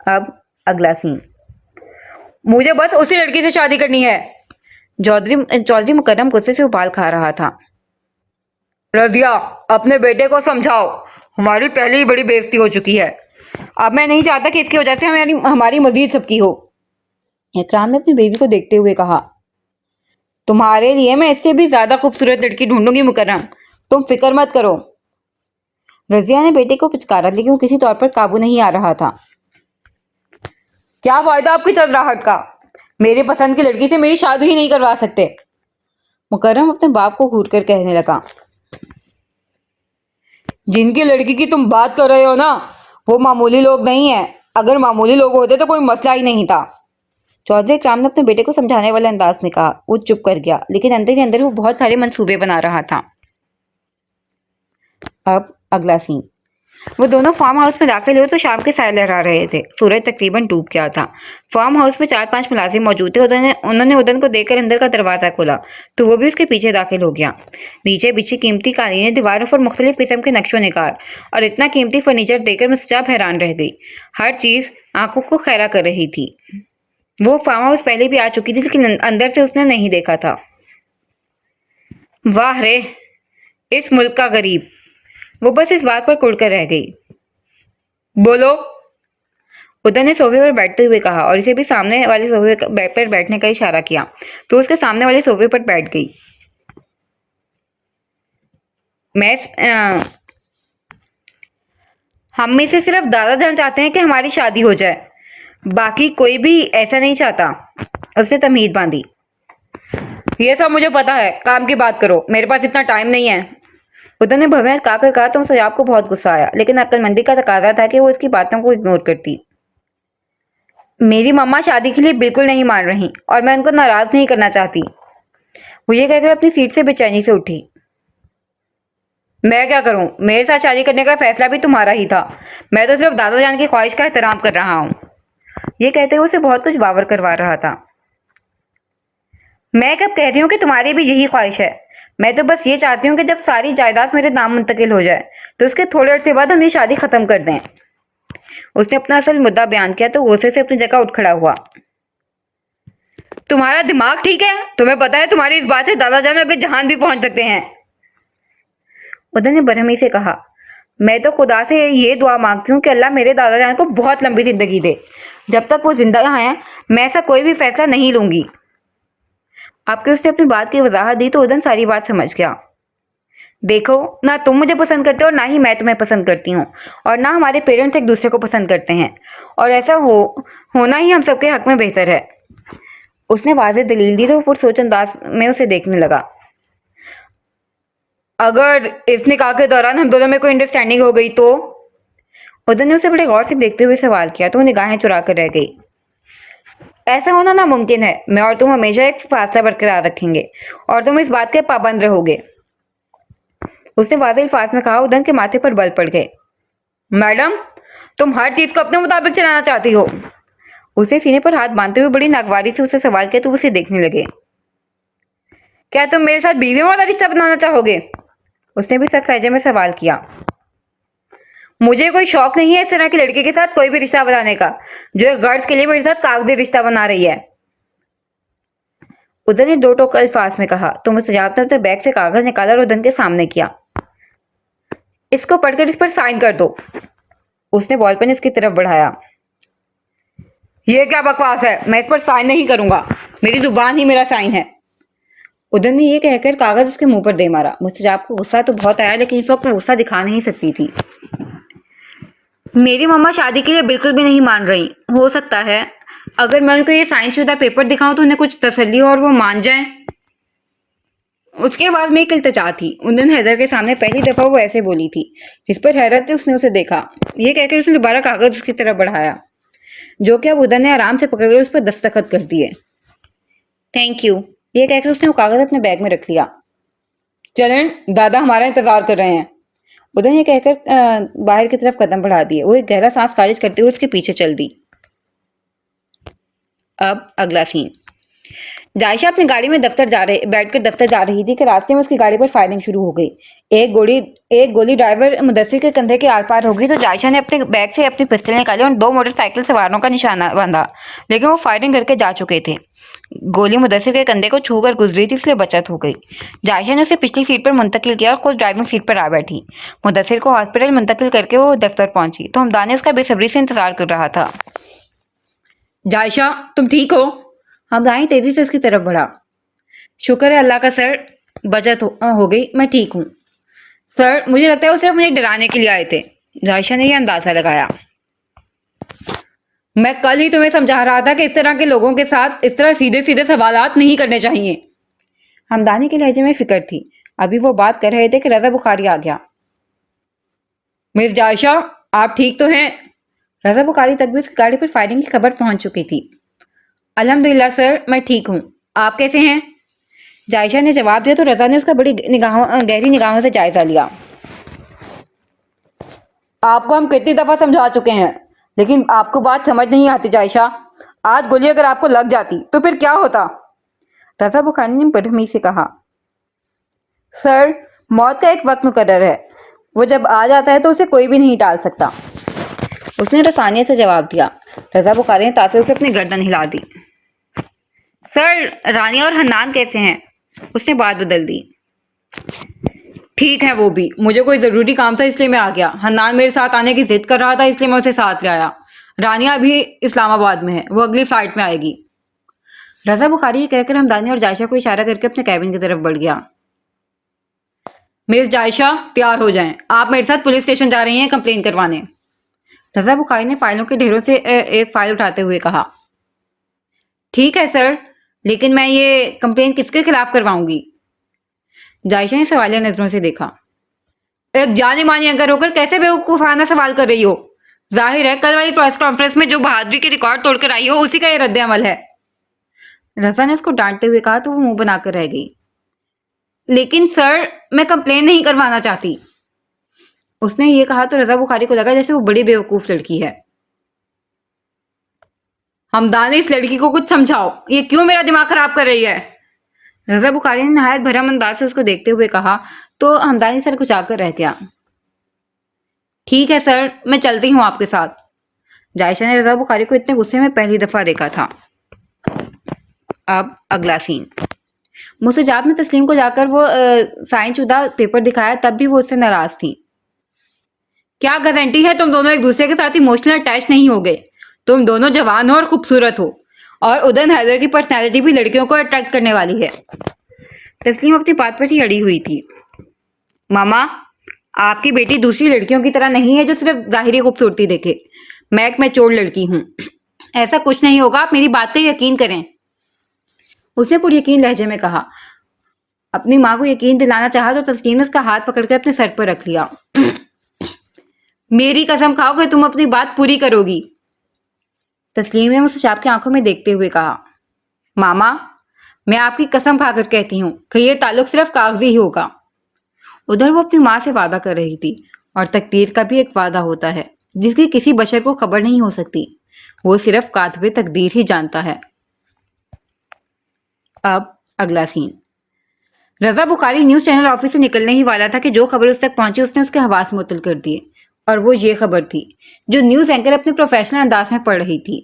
اب اگلا سین۔ مجھے بس اسی لڑکی سے شادی کرنی ہے۔ چودھری مکرم غصے سے ابال کھا رہا تھا۔ رضیہ، اپنے بیٹے کو سمجھاؤ، ہماری پہلے ہی بڑی بےعزتی ہو چکی ہے، اب میں نہیں چاہتا کہ اس کی وجہ سے ہماری مزید سبکی ہو۔ اکرام نے اپنی بیوی کو دیکھتے ہوئے کہا۔ تمہارے لیے میں اس سے بھی زیادہ خوبصورت لڑکی ڈھونڈوں گی مکرم، تم فکر مت کرو۔ رضیہ نے بیٹے کو پچکارا لیکن وہ کسی طور پر قابو نہیں آ رہا تھا۔ کیا فائدہ آپ کی چرراہٹ کا؟ میری پسند کی لڑکی سے میری شادی ہی نہیں کروا سکتے۔ مکرم اپنے باپ کو گھور کر کہنے لگا۔ جن کی لڑکی کی تم بات کر رہے ہو نا، وہ معمولی لوگ نہیں ہیں، اگر معمولی لوگ ہوتے تو کوئی مسئلہ ہی نہیں تھا۔ چودھری اکرام نے اپنے بیٹے کو سمجھانے والے انداز میں کہا۔ وہ چپ کر گیا لیکن اندر ہی اندر وہ بہت سارے منصوبے بنا رہا تھا۔ اب اگلا سین۔ وہ دونوں فارم ہاؤس میں داخل ہوئے تو شام کے سائے لہرا رہے تھے، سورج تقریباً ڈوب گیا تھا۔ فارم ہاؤس میں 4-5 ملازم موجود تھے، انہوں نے ادن کو دیکھ کر اندر کا دروازہ کھولا تو وہ بھی اس کے پیچھے داخل ہو گیا۔ نیچے بچھی قیمتی قالینیں، دیواروں پر مختلف قسم کے نقش و نگار اور اتنا قیمتی فرنیچر دیکھ کر مستجاب حیران رہ گئی۔ ہر چیز آنکھوں کو خیرہ کر رہی تھی۔ وہ فارم ہاؤس پہلے بھی آ چکی تھی لیکن اندر سے اس نے نہیں دیکھا تھا۔ واہ رے، اس ملک کا غریب! وہ بس اس بات پر کڑ کر رہ گئی۔ بولو! ادن نے صوفے پر بیٹھتے ہوئے کہا اور اسے بھی سامنے والے صوفے پر بیٹھنے کا اشارہ کیا تو اس کے سامنے والے صوفے پر بیٹھ گئی۔ ہم میں سے صرف دادا جان چاہتے ہیں کہ ہماری شادی ہو جائے، باقی کوئی بھی ایسا نہیں چاہتا۔ اس نے تمہید باندھی۔ یہ سب مجھے پتا ہے، کام کی بات کرو، میرے پاس اتنا ٹائم نہیں ہے۔ ادن نے بھویں کا کر کہا تو سجاب کو بہت غصہ آیا لیکن عقل مندی کا تقاضا تھا کہ وہ اس کی باتوں کو اگنور کرتی۔ میری ماما شادی کے لیے بالکل نہیں مان رہی اور میں ان کو ناراض نہیں کرنا چاہتی۔ وہ یہ کہہ کر اپنی سیٹ سے بے چینی سے اٹھی۔ میں کیا کروں؟ میرے ساتھ شادی کرنے کا فیصلہ بھی تمہارا ہی تھا، میں تو صرف دادا جان کی خواہش کا احترام کر رہا ہوں۔ یہ کہتے ہوئے اسے بہت کچھ باور کروا رہا تھا۔ میں کب کہہ رہی ہوں کہ تمہاری بھی یہی خواہش ہے؟ میں تو بس یہ چاہتی ہوں کہ جب ساری جائیداد میرے نام منتقل ہو جائے تو اس کے تھوڑے عرصے بعد ہم یہ شادی ختم کر دیں۔ اس نے اپنا اصل مدعا بیان کیا تو غصے سے اپنی جگہ اٹھ کھڑا ہوا۔ تمہارا دماغ ٹھیک ہے؟ تمہیں پتا ہے تمہاری اس بات سے دادا جان اگلے جہان بھی پہنچ سکتے ہیں۔ ادن نے برہمی سے کہا۔ میں تو خدا سے یہ دعا مانگتی ہوں کہ اللہ میرے دادا جان کو بہت لمبی زندگی دے، جب تک وہ زندہ ہیں میں ایسا کوئی بھی فیصلہ نہیں لوں گی۔ آپ کے اس نے اپنی بات کی وضاحت دی تو ادن ساری بات سمجھ گیا۔ دیکھو، نہ تم مجھے پسند کرتے اور نہ ہی میں تمہیں پسند کرتی ہوں، اور نہ ہمارے پیرنٹس ایک دوسرے کو پسند کرتے ہیں، اور ایسا ہونا ہی ہم سب کے حق میں بہتر ہے۔ اس نے واضح دلیل دی تو وہ پرسوچ انداز میں اسے دیکھنے لگا۔ اگر اس نکاح کے دوران ہم دونوں میں کوئی انڈرسٹینڈنگ ہو گئی تو؟ ادن نے اسے بڑے غور سے دیکھتے ہوئے سوال کیا تو وہ نگاہیں چرا کر رہ گئی۔ ایسا ہونا ناممکن ہے، میں اور تم ہمیشہ ایک فاصلہ برقرار رکھیں گے اور تم اس بات کے پابند رہو گے۔ اس نے واضح الفاظ میں کہا۔ ادن کے ماتھے پر بل پڑ گئے۔ میڈم، تم ہر چیز کو اپنے مطابق چلانا چاہتی ہو؟ اسے سینے پر ہاتھ باندھتے ہوئے بڑی ناگواری سے اسے سوال کیا تو اسے دیکھنے لگے۔ کیا تم میرے ساتھ بیوی والا رشتہ بنانا چاہو گے؟ اس نے بھی سخت لہجے میں سوال کیا۔ مجھے کوئی شوق نہیں ہے اس طرح کی لڑکی کے ساتھ کوئی بھی رشتہ بنانے کا جو ایک غرض کے لیے میرے ساتھ کاغذی رشتہ بنا رہی ہے۔ ادن نے 2 ٹوک الفاظ میں کہا تو مستجاب نے اپنے بیگ سے کاغذ نکالا اور ادن کے سامنے کیا۔ اس کو پڑھ کر اس پر سائن کر دو۔ اس نے بال پین اس کی طرف بڑھایا. یہ کیا بکواس ہے؟ میں اس پر سائن نہیں کروں گا. میری زبان ہی میرا سائن ہے. ادن نے یہ کہہ کر کاغذ اس کے منہ پر دے مارا. مستجاب کو غصہ تو بہت آیا لیکن اس وقت میں غصہ دکھا نہیں سکتی تھی. میری مما شادی کے لیے بالکل بھی نہیں مان رہی. ہو سکتا ہے اگر میں ان کو یہ سائن شدہ پیپر دکھاؤں تو انہیں کچھ تسلی ہو اور وہ مان جائیں. اس کے بعد میں ایک التجا تھی. ادن حیدر کے سامنے پہلی دفعہ وہ ایسے بولی تھی. جس پر حیرت سے اس نے اسے دیکھا. یہ کہہ کر اس نے دوبارہ کاغذ اس کی طرف بڑھایا جو کہ اب ادن نے آرام سے پکڑ کر اس پر دستخط کر دیے. Thank you. یہ کہہ کر اس نے وہ کاغذ اپنے بیگ میں رکھ لیا. چلیں دادا ہمارا انتظار کر رہے ہیں. ادن یہ کہہ کر باہر کی طرف قدم بڑھا دیے. وہ ایک گہرا سانس خارج کرتے ہوئے اس کے پیچھے چل دی. اب اگلا سین. جائشہ اپنی گاڑی میں بیٹھ کر دفتر جا رہی تھی کہ راستے میں اس کی گاڑی پر فائرنگ شروع ہو گئی. ایک گولی ڈرائیور مدثر کے کندھے کے آر پار ہو گئی تو جائشہ نے اپنے بیگ سے اپنی پستل نکالی اور 2 موٹر سائیکل سواروں کا نشانہ باندھا لیکن وہ فائرنگ کر کے جا چکے تھے. گولی مدثر کے کندھے کو چھو کر گزری تھی اس لیے بچت ہو گئی. جائشہ نے اسے پچھلی سیٹ پر منتقل کیا اور خود ڈرائیونگ سیٹ پر آ بیٹھی. مدثر کو ہاسپٹل منتقل کر کے وہ دفتر پہنچی تو ہمدانی اس کا بے صبری سے انتظار کر رہا تھا. جائشہ تم ٹھیک ہو؟ ہمدانی تیزی سے اس کی طرف بڑھا. شکر ہے اللہ کا سر بچت ہو گئی. میں ٹھیک ہوں سر. مجھے لگتا ہے وہ صرف مجھے ڈرانے کے لیے آئے تھے. جائشہ نے یہ اندازہ لگایا. میں کل ہی تمہیں سمجھا رہا تھا کہ اس طرح کے لوگوں کے ساتھ اس طرح سیدھے سیدھے سوالات نہیں کرنے چاہیے. ہمدانی کے لہجے میں فکر تھی. ابھی وہ بات کر رہے تھے کہ رضا بخاری آ گیا. مس جائشہ آپ ٹھیک تو ہیں؟ رضا بخاری تک بھی اس کی گاڑی پر فائرنگ کی خبر پہنچ چکی تھی. الحمدللہ سر میں ٹھیک ہوں. آپ کیسے ہیں؟ جائشہ نے جواب دیا تو رضا نے اس کا بڑی گہری نگاہوں سے جائزہ لیا. آپ کو ہم کتنی دفعہ سمجھا چکے ہیں لیکن آپ کو بات سمجھ نہیں آتی جائشہ. آج گولی اگر آپ کو لگ جاتی تو پھر کیا ہوتا؟ رضا بخاری نے برہمی سے کہا. سر موت کا ایک وقت مقرر ہے. وہ جب آ جاتا ہے تو اسے کوئی بھی نہیں ٹال سکتا. اس نے رسانیت سے جواب دیا. رضا بخاری نے تاثر سے اپنی گردن ہلا دی. سر رانیہ اور حنان کیسے ہیں؟ اس نے بات بدل دی. ٹھیک ہے وہ بھی. مجھے کوئی ضروری کام تھا اس لیے میں آ گیا. حنان میرے ساتھ آنے کی ضد کر رہا تھا اس لیے میں اسے ساتھ لے آیا. رانیہ ابھی اسلام آباد میں ہے. وہ اگلی فلائٹ میں آئے گی. رضا بخاری یہ کہہ کر ہمدانی اور جائشہ کو اشارہ کر کے اپنے کیبن کی طرف بڑھ گیا. مس جائشہ تیار ہو جائیں. آپ میرے ساتھ پولیس اسٹیشن جا رہی ہیں کمپلین کروانے. رضا بخاری نے فائلوں کے ڈھیروں سے ایک فائل اٹھاتے ہوئے کہا. ٹھیک ہے سر لیکن میں یہ کمپلین کس کے خلاف کرواؤں گی؟ جائشہ نے سوالیہ نظروں سے دیکھا. ایک جانی مانی اگر ہو کر کیسے بیوقوفانہ سوال کر رہی ہو؟ ظاہر ہے کل والی پریس کانفرنس میں جو بہادری کے ریکارڈ توڑ کر آئی ہو اسی کا یہ رد عمل ہے. رضا نے اس کو ڈانٹتے ہوئے کہا تو وہ منہ بنا کر رہ گئی. لیکن سر میں کمپلین نہیں کروانا چاہتی. اس نے یہ کہا تو رضا بخاری کو لگا جیسے وہ بڑی بیوقوف لڑکی ہے. ہمدانی اس لڑکی کو کچھ سمجھاؤ. یہ کیوں میرا دماغ خراب کر رہی ہے؟ رضا بخاری نے نہایت بھرم انداز سے اس کو دیکھتے ہوئے کہا تو ہمدانی سر کچا کر رہ گیا. ٹھیک ہے سر میں چلتی ہوں آپ کے ساتھ. جائشہ نے رضا بخاری کو اتنے غصے میں پہلی دفعہ دیکھا تھا. اب اگلا سین. مستجاب نے تسلیم کو جا کر وہ سائن شدہ پیپر دکھایا تب بھی وہ اس سے ناراض تھی. کیا گارنٹی ہے تم دونوں ایک دوسرے کے ساتھ ایموشنل اٹیچ نہیں ہو گئے؟ تم دونوں جوان ہو اور خوبصورت ہو اور ادن حیدر کی پرسنالٹی بھی لڑکیوں کو اٹریکٹ کرنے والی ہے. تسلیم اپنی بات پر ہی اڑی ہوئی تھی. ماما آپ کی بیٹی دوسری لڑکیوں کی طرح نہیں ہے جو صرف ظاہری خوبصورتی دیکھے. میں ایک میچور لڑکی ہوں. ایسا کچھ نہیں ہوگا. آپ میری بات پہ یقین کریں. اس نے پر یقین لہجے میں کہا. اپنی ماں کو یقین دلانا چاہا تو تسلیم نے اس کا ہاتھ پکڑ کر اپنے سر پر رکھ لیا. میری قسم کھاؤ کہ تم اپنی بات پوری کرو گی. تسلیم نے مستجاب کی آنکھوں میں دیکھتے ہوئے کہا. ماما میں آپ کی قسم کھا کر کہتی ہوں کہ یہ تعلق صرف کاغذی ہی ہوگا. ادھر وہ اپنی ماں سے وعدہ کر رہی تھی اور تقدیر کا بھی ایک وعدہ ہوتا ہے جس کی کسی بشر کو خبر نہیں ہو سکتی. وہ صرف کاتب تقدیر ہی جانتا ہے. اب اگلا سین. رضا بخاری نیوز چینل آفس سے نکلنے ہی والا تھا کہ جو خبر اس تک پہنچی اس نے اس کے حواس معطل کر دیے اور وہ یہ خبر تھی جو نیوز اینکر اپنے پروفیشنل انداز میں پڑھ رہی تھی.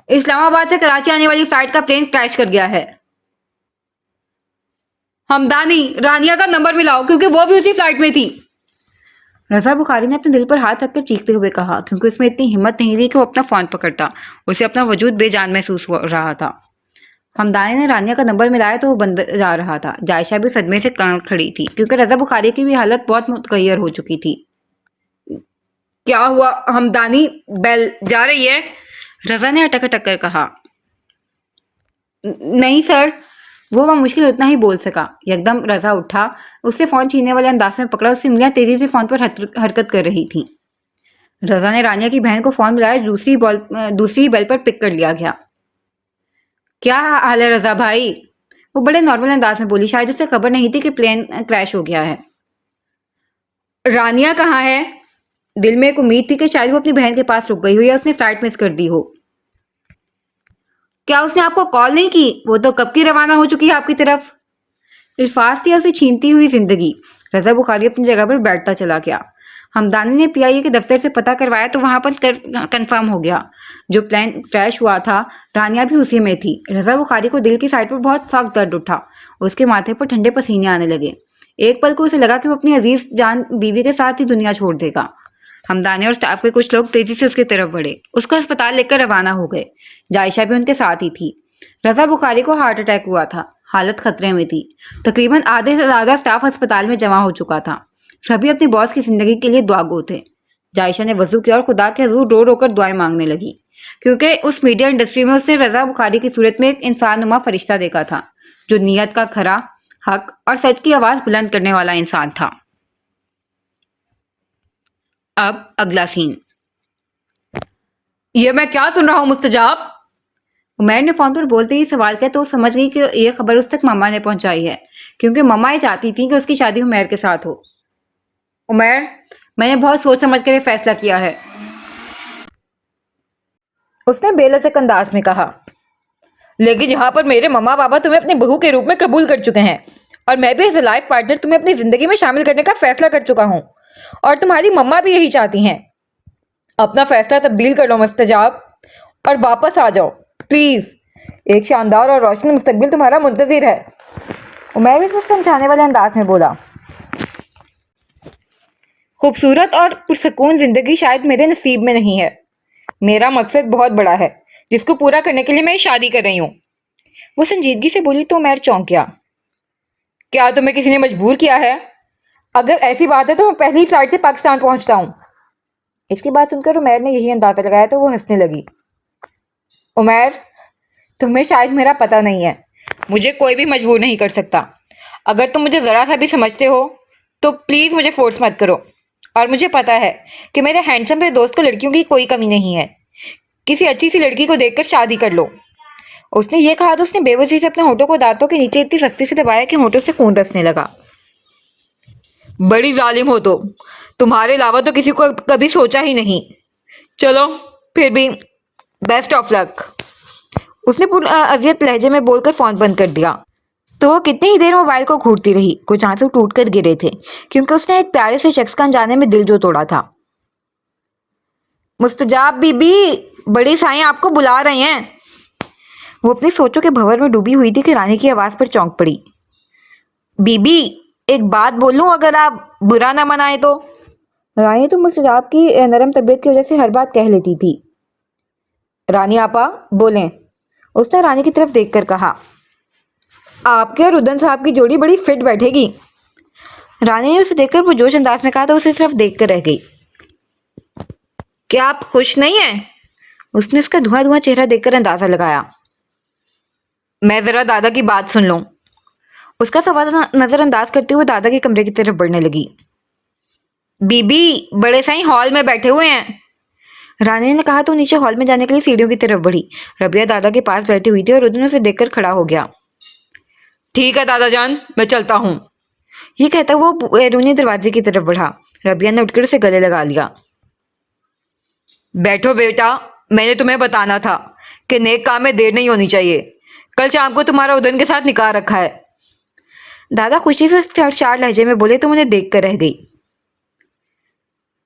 اسلام آباد سے کراچی آنے والی فلائٹ کا پلین کریش کر گیا ہے. ہمدانی رانیہ کا نمبر ملاؤ کیونکہ وہ بھی اسی فلائٹ میں تھی. रज़ा बुखारी ने अपने दिल पर हाथ रखकर चीखते हुए कहा, क्योंकि उसमें इतनी हिम्मत नहीं थी कि वो अपना फ़ोन पकड़ता। उसे अपना वजूद बेजान महसूस हो रहा था। हमदानी ने रानिया का नंबर मिलाया तो वो बंद जा रहा था। जायशा भी सदमे से खड़ी थी, क्योंकि रज़ा बुखारी की भी हालत बहुत मुतगैर हो चुकी थी। क्या हुआ हमदानी? बेल जा रही है? रज़ा ने अटक अटक कर कहा। नहीं सर। वो मुश्किल उतना ही बोल सका। एकदम रज़ा उठा, उससे फ़ोन छीनने वाले अंदाज में पकड़ा। उसकी उंगलियां तेजी से फ़ोन पर हरकत कर रही थी। रज़ा ने रानिया की बहन को फ़ोन मिलाया। दूसरी बेल पर पिक कर लिया गया। क्या हाल है रज़ा भाई? वो बड़े नॉर्मल अंदाज में बोली। शायद उसे खबर नहीं थी कि प्लेन क्रैश हो गया है। रानिया कहाँ है? दिल में एक उम्मीद थी कि शायद वो अपनी बहन के पास रुक गई हो या उसने फ्लाइट मिस कर दी हो। क्या उसने आपको कॉल नहीं की? वो तो कब की रवाना हो चुकी है आपकी तरफ। इल्फाज थी उसे छीनती हुई जिंदगी। रज़ा बुखारी अपनी जगह पर बैठता चला गया। हमदानी ने पीआईए के दफ्तर से पता करवाया तो वहां पर कंफर्म हो गया। जो प्लेन क्रैश हुआ था, रानिया भी उसी में थी। रज़ा बुखारी को दिल की साइड पर बहुत सख्त दर्द उठा। उसके माथे पर ठंडे पसीने आने लगे। एक पल को उसे लगा कि वो अपनी अजीज जान बीवी के साथ ही दुनिया छोड़ देगा। हमदानी और स्टाफ के कुछ लोग तेजी से उसकी तरफ बढ़े, उसको अस्पताल लेकर रवाना हो गए। जायशा भी उनके साथ ही थी। रज़ा बुखारी को हार्ट अटैक हुआ था। हालत खतरे में थी। तकरीबन आधे से ज्यादा स्टाफ अस्पताल में जमा हो चुका था। सभी अपनी बॉस की जिंदगी के लिए दुआगो थे। जायशा ने वजू किया और खुदा के हजूर रो रो कर दुआएं मांगने लगी, क्योंकि उस मीडिया इंडस्ट्री में उसने रज़ा बुखारी की सूरत में एक इंसान नुमा फरिश्ता देखा था, जो नीयत का खरा, हक और सच की आवाज बुलंद करने वाला इंसान था। अब अगला सीन। ये मैं क्या सुन रहा हूँ मुस्तजाब? उमैर ने फोन पर बोलते ही सवाल किया तो वो समझ गई कि ये खबर उस तक मम्मा ने पहुंचाई है, क्योंकि मम्मा ये चाहती थी कि उसकी शादी उमैर के साथ हो। उमैर, मैंने बहुत सोच समझ कर ये फैसला किया है, उसने बेलचक अंदाज में कहा। लेकिन यहाँ पर मेरे मम्मा पापा तुम्हें अपनी बहू के रूप में कबूल कर चुके हैं, और मैं भी एज ए लाइफ पार्टनर तुम्हें अपनी जिंदगी में शामिल करने का फैसला कर चुका हूँ, और तुम्हारी मम्मा भी यही चाहती हैं। अपना फैसला तब्दील कर लो मुस्तजाब, और वापस आ जाओ प्लीज। एक शानदार और रोशन मुस्तकबिल तुम्हारा मुंतजिर है। उमैर भी समझाने वाले अंदाज में बोला। खूबसूरत और पुरसकून जिंदगी शायद मेरे नसीब में नहीं है। मेरा मकसद बहुत बड़ा है, जिसको पूरा करने के लिए मैं शादी कर रही हूँ। वो संजीदगी से बोली तो उमैर चौंक गया। क्या तुम्हें किसी ने मजबूर किया है? अगर ऐसी बात है तो मैं पहली फ्लाइट से पाकिस्तान पहुंचता हूँ। इसकी बात सुनकर उमैर ने यही अंदाजा लगाया तो वो हंसने लगी। उमैर, तुम्हें शायद मेरा पता नहीं है। मुझे कोई भी मजबूर नहीं कर सकता। अगर तुम मुझे जरा सा भी समझते हो तो प्लीज मुझे फोर्स मत करो। और मुझे पता है कि मेरे हैंडसम से दोस्त को लड़कियों की कोई कमी नहीं है। किसी अच्छी सी लड़की को देखकर शादी कर लो। उसने ये कहा तो उसने बेबसी से अपने होठों को दांतों के नीचे इतनी सख्ती से दबाया कि होठों से खून रसने लगा। बड़ी जालिम हो तुम। तुम्हारे अलावा तो किसी को कभी सोचा ही नहीं। चलो फिर भी बेस्ट ऑफ लक। उसने पूरी अजियत लहजे में बोलकर फोन बंद कर दिया। तो वो कितनी ही देर मोबाइल को घूरती रही। कुछ आंसू टूट कर गिरे थे, क्योंकि उसने एक प्यारे से शख्स का अनजाने में दिल जो तोड़ा था। मुस्तजाब बीबी, बड़ी साईं आपको बुला रहे हैं। वो अपनी सोचों के भंवर में डूबी हुई थी कि रानी की आवाज पर चौंक पड़ी। बीबी, एक बात बोलूं, अगर आप बुरा ना मनाए तो। रानी तो मुस्तजाब की नरम तबीयत की वजह से हर बात कह लेती थी। रानी आपा बोलें, उसने रानी की तरफ देखकर कहा। आपके और उदन साहब की जोड़ी बड़ी फिट बैठेगी। रानी ने उसे देखकर वो जोश अंदाज में कहा तो उसे सिर्फ देख कर रह गई। क्या आप खुश नहीं हैं? उसने उसका धुआं धुआं चेहरा देखकर अंदाजा लगाया। मैं जरा दादा की बात सुन लूं। उसका सवाल नजरअंदाज करते हुए दादा के कमरे की तरफ बढ़ने लगी। बीबी, बड़े साईं हॉल में बैठे हुए हैं। रानी ने कहा तो नीचे हॉल में जाने के लिए सीढ़ियों की तरफ बढ़ी। रबिया दादा के पास बैठी हुई थी और उदन उसे देखकर खड़ा हो गया। ठीक है दादा जान, मैं चलता हूँ। ये कहता वो बैरूनी दरवाजे की तरफ बढ़ा। रबिया ने उठकर उसे गले लगा लिया। बैठो बेटा, मैंने तुम्हें बताना था कि नेक काम में देर नहीं होनी चाहिए। कल शाम को तुम्हारा उदन के साथ निकाह रखा है। दादा खुशी से चार लहजे में बोले तो मुझे देख कर रह गई।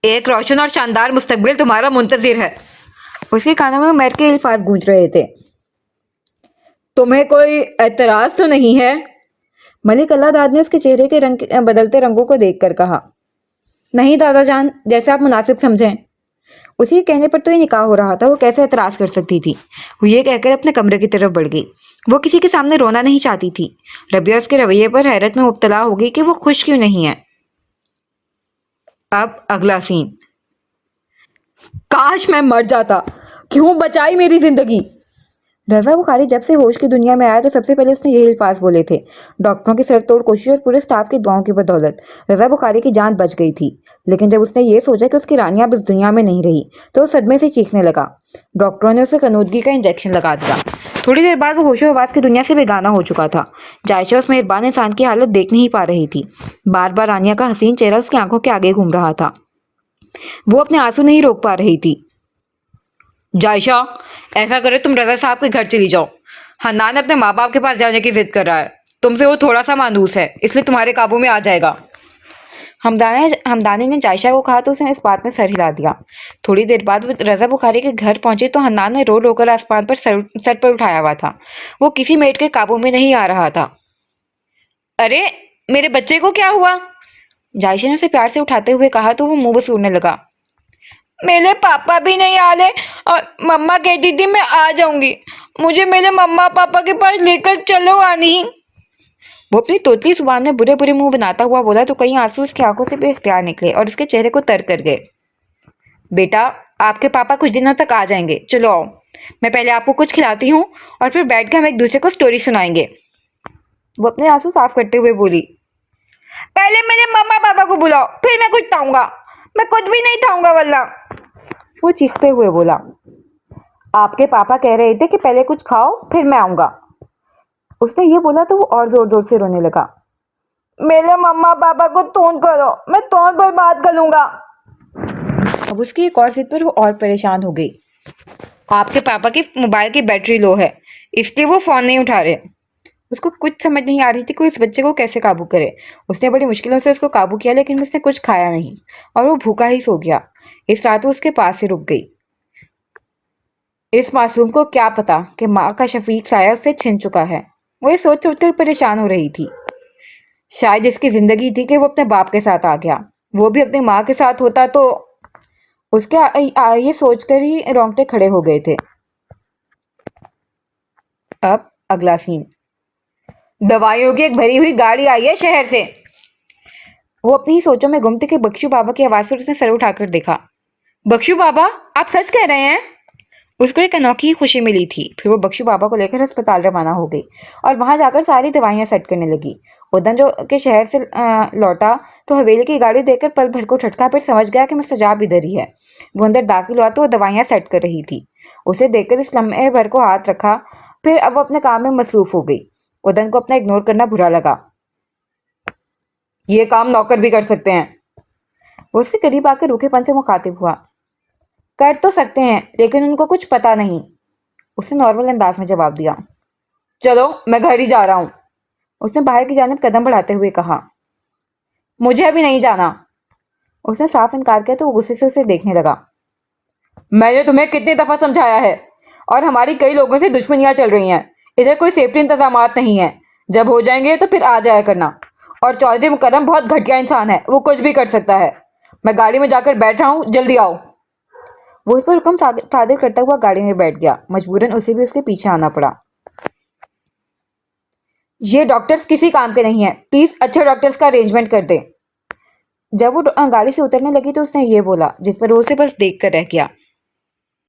एक रोशन और शानदार मुस्तकबिल तुम्हारा मुंतजिर है। उसके कानों में उमैर के अल्फाज गूंज रहे थे। तुम्हें कोई एतराज तो नहीं है? मलिक अल्लाहदाद ने उसके चेहरे के रंग बदलते रंगों को देखकर कहा। नहीं दादा जान, जैसे आप मुनासिब समझें। उसी के कहने पर तो ये निकाह हो रहा था, वो कैसे एतराज कर सकती थी। वो ये कहकर अपने कमरे की तरफ बढ़ गई। वो किसी के सामने रोना नहीं चाहती थी। रबिया उसके रवैये पर हैरत में मुब्तला हो गई कि वो खुश क्यों नहीं है। अब अगला सीन। काश मैं मर जाता, क्यों बचाई मेरी जिंदगी। रजा बुखारी जब से होश की दुनिया में आया तो सबसे पहले उसने यही अल्फाज बोले थे। डॉक्टरों की सरतोड़ कोशिश और पूरे स्टाफ की दुआओं की बदौलत रजा बुखारी की जान बच गई थी। लेकिन जब उसने ये सोचा कि उसकी रानियां अब इस दुनिया में नहीं रही तो वो सदमे से चीखने लगा। डॉक्टरों ने उसे कनूदगी का इंजेक्शन लगा दिया। थोड़ी देर बाद वो होशो हवास की दुनिया से बेगाना हो चुका था। जायशा उस मेहरबान इंसान की हालत देख नहीं पा रही थी। बार बार रानिया का हसीन चेहरा उसकी आंखों के आगे घूम रहा था। वो अपने आंसू नहीं रोक पा रही थी। जायशा, ऐसा करे तुम रजा साहब के घर चली जाओ। हन्नान अपने माँ बाप के पास जाने की जिद कर रहा है। तुमसे वो थोड़ा सा मानूस है, इसलिए तुम्हारे काबू में आ जाएगा। हमदानी ने जायशा को कहा तो उसने इस बात में सर हिला दिया। थोड़ी देर बाद वो रजा बुखारी के घर पहुंचे तो हन्नान ने रो रो कर आसमान पर सर पर उठाया हुआ था। वो किसी मेड के काबू में नहीं आ रहा था। अरे, मेरे बच्चे को क्या हुआ? जायशा ने उसे प्यार से उठाते हुए कहा तो वो मुंह बसूरने लगा। मेरे पापा भी नहीं आ रहे और मम्मा कहती थी मैं आ जाऊंगी। मुझे मेरे मम्मा पापा के पास लेकर चलो आनी। वो अपनी तोतली जुबान में बुरे बुरे मुंह बनाता हुआ बोला तो कई आंसू उसकी आंखों से बेख्तियार निकले और उसके चेहरे को तर कर गए। बेटा, आपके पापा कुछ दिनों तक आ जाएंगे, चलो आओ। मैं पहले आपको कुछ खिलाती हूँ और फिर बैठ के हम एक दूसरे को स्टोरी सुनाएंगे। वो अपने आंसू साफ करते हुए बोली। पहले मेरे मम्मा पापा को बुलाओ, फिर मैं कुछ खाऊंगा। मैं कुछ भी नहीं खाऊंगा वल्ला। वो चीखते हुए बोला। आपके पापा कह रहे थे कि पहले कुछ खाओ फिर मैं आऊंगा। उसने ये बोला तो वो और जोर जोर से रोने लगा। मेरे मम्मा पापा को फोन करो, मैं फोन पर बात करूंगा। अब उसकी एक और जिद पर वो और परेशान हो गई। आपके पापा के मोबाइल की बैटरी लो है, इसलिए वो फोन नहीं उठा रहे। उसको कुछ समझ नहीं आ रही थी कि इस बच्चे को कैसे काबू करे। उसने बड़ी मुश्किलों से उसको काबू किया लेकिन उसने कुछ खाया नहीं और वो भूखा ही सो गया। इस रात वो उसके पास ही रुक गई। इस मासूम को क्या पता कि माँ का शफीक साया उससे छिन चुका है। वो ये सोच सोचकर परेशान हो रही थी। शायद इसकी जिंदगी थी कि वो अपने बाप के साथ आ गया। वो भी अपनी माँ के साथ होता तो उसके ये सोचकर ही रोंगटे खड़े हो गए थे। अब अगला सीन। दवाइयों की एक भरी हुई गाड़ी आई है शहर से। वो अपनी ही सोचों में गुम थी कि बख्शू बाबा की आवाज पर उसने सर उठाकर देखा। बख्शू बाबा, आप सच कह रहे हैं? उसको एक अनोखी खुशी मिली थी। फिर वो बख्शू बाबा को लेकर अस्पताल रवाना हो गई और वहां जाकर सारी दवाइयां सेट करने लगी। उदन जो के शहर से लौटा तो हवेली की गाड़ी देखकर पल भर को झटका, फिर समझ गया कि मुस्तजाब इधर ही है। वो अंदर दाखिल हुआ तो वो दवाइयां सेट कर रही थी। उसे देखकर इस लम्हे भर को हाथ रखा, फिर अब वो अपने काम में मसरूफ हो गई। उदन को अपना इग्नोर करना बुरा लगा। ये काम नौकर भी कर सकते हैं। वो उसके करीब आकर रूखेपन से मुखातिब हुआ। कर तो सकते हैं लेकिन उनको कुछ पता नहीं, उसने नॉर्मल अंदाज में जवाब दिया। चलो, मैं घर ही जा रहा हूँ, उसने बाहर की जानिब कदम बढ़ाते हुए कहा। मुझे अभी नहीं जाना। उसने साफ इनकार किया तो वो गुस्से से उसे देखने लगा। मैंने तुम्हें कितनी दफा समझाया है और हमारी कई लोगों से दुश्मनियां चल रही हैं। इधर कोई सेफ्टी इंतजामात नहीं है। जब हो जाएंगे तो फिर आ जाया करना। और चौधरी मुकर्रम बहुत घटिया इंसान है, वो कुछ भी कर सकता है। मैं गाड़ी में जाकर बैठ रहा हूँ, जल्दी आओ। वो उस पर हुक्म सादिर करता हुआ गाड़ी में बैठ गया। मजबूरन उसे भी उसके पीछे आना पड़ा। ये डॉक्टर्स किसी काम के नहीं है, प्लीज अच्छे डॉक्टर्स का अरेंजमेंट कर दे। जब वो गाड़ी से उतरने लगी तो उसने ये बोला, जिस पर वो उसे बस देख कर रह गया।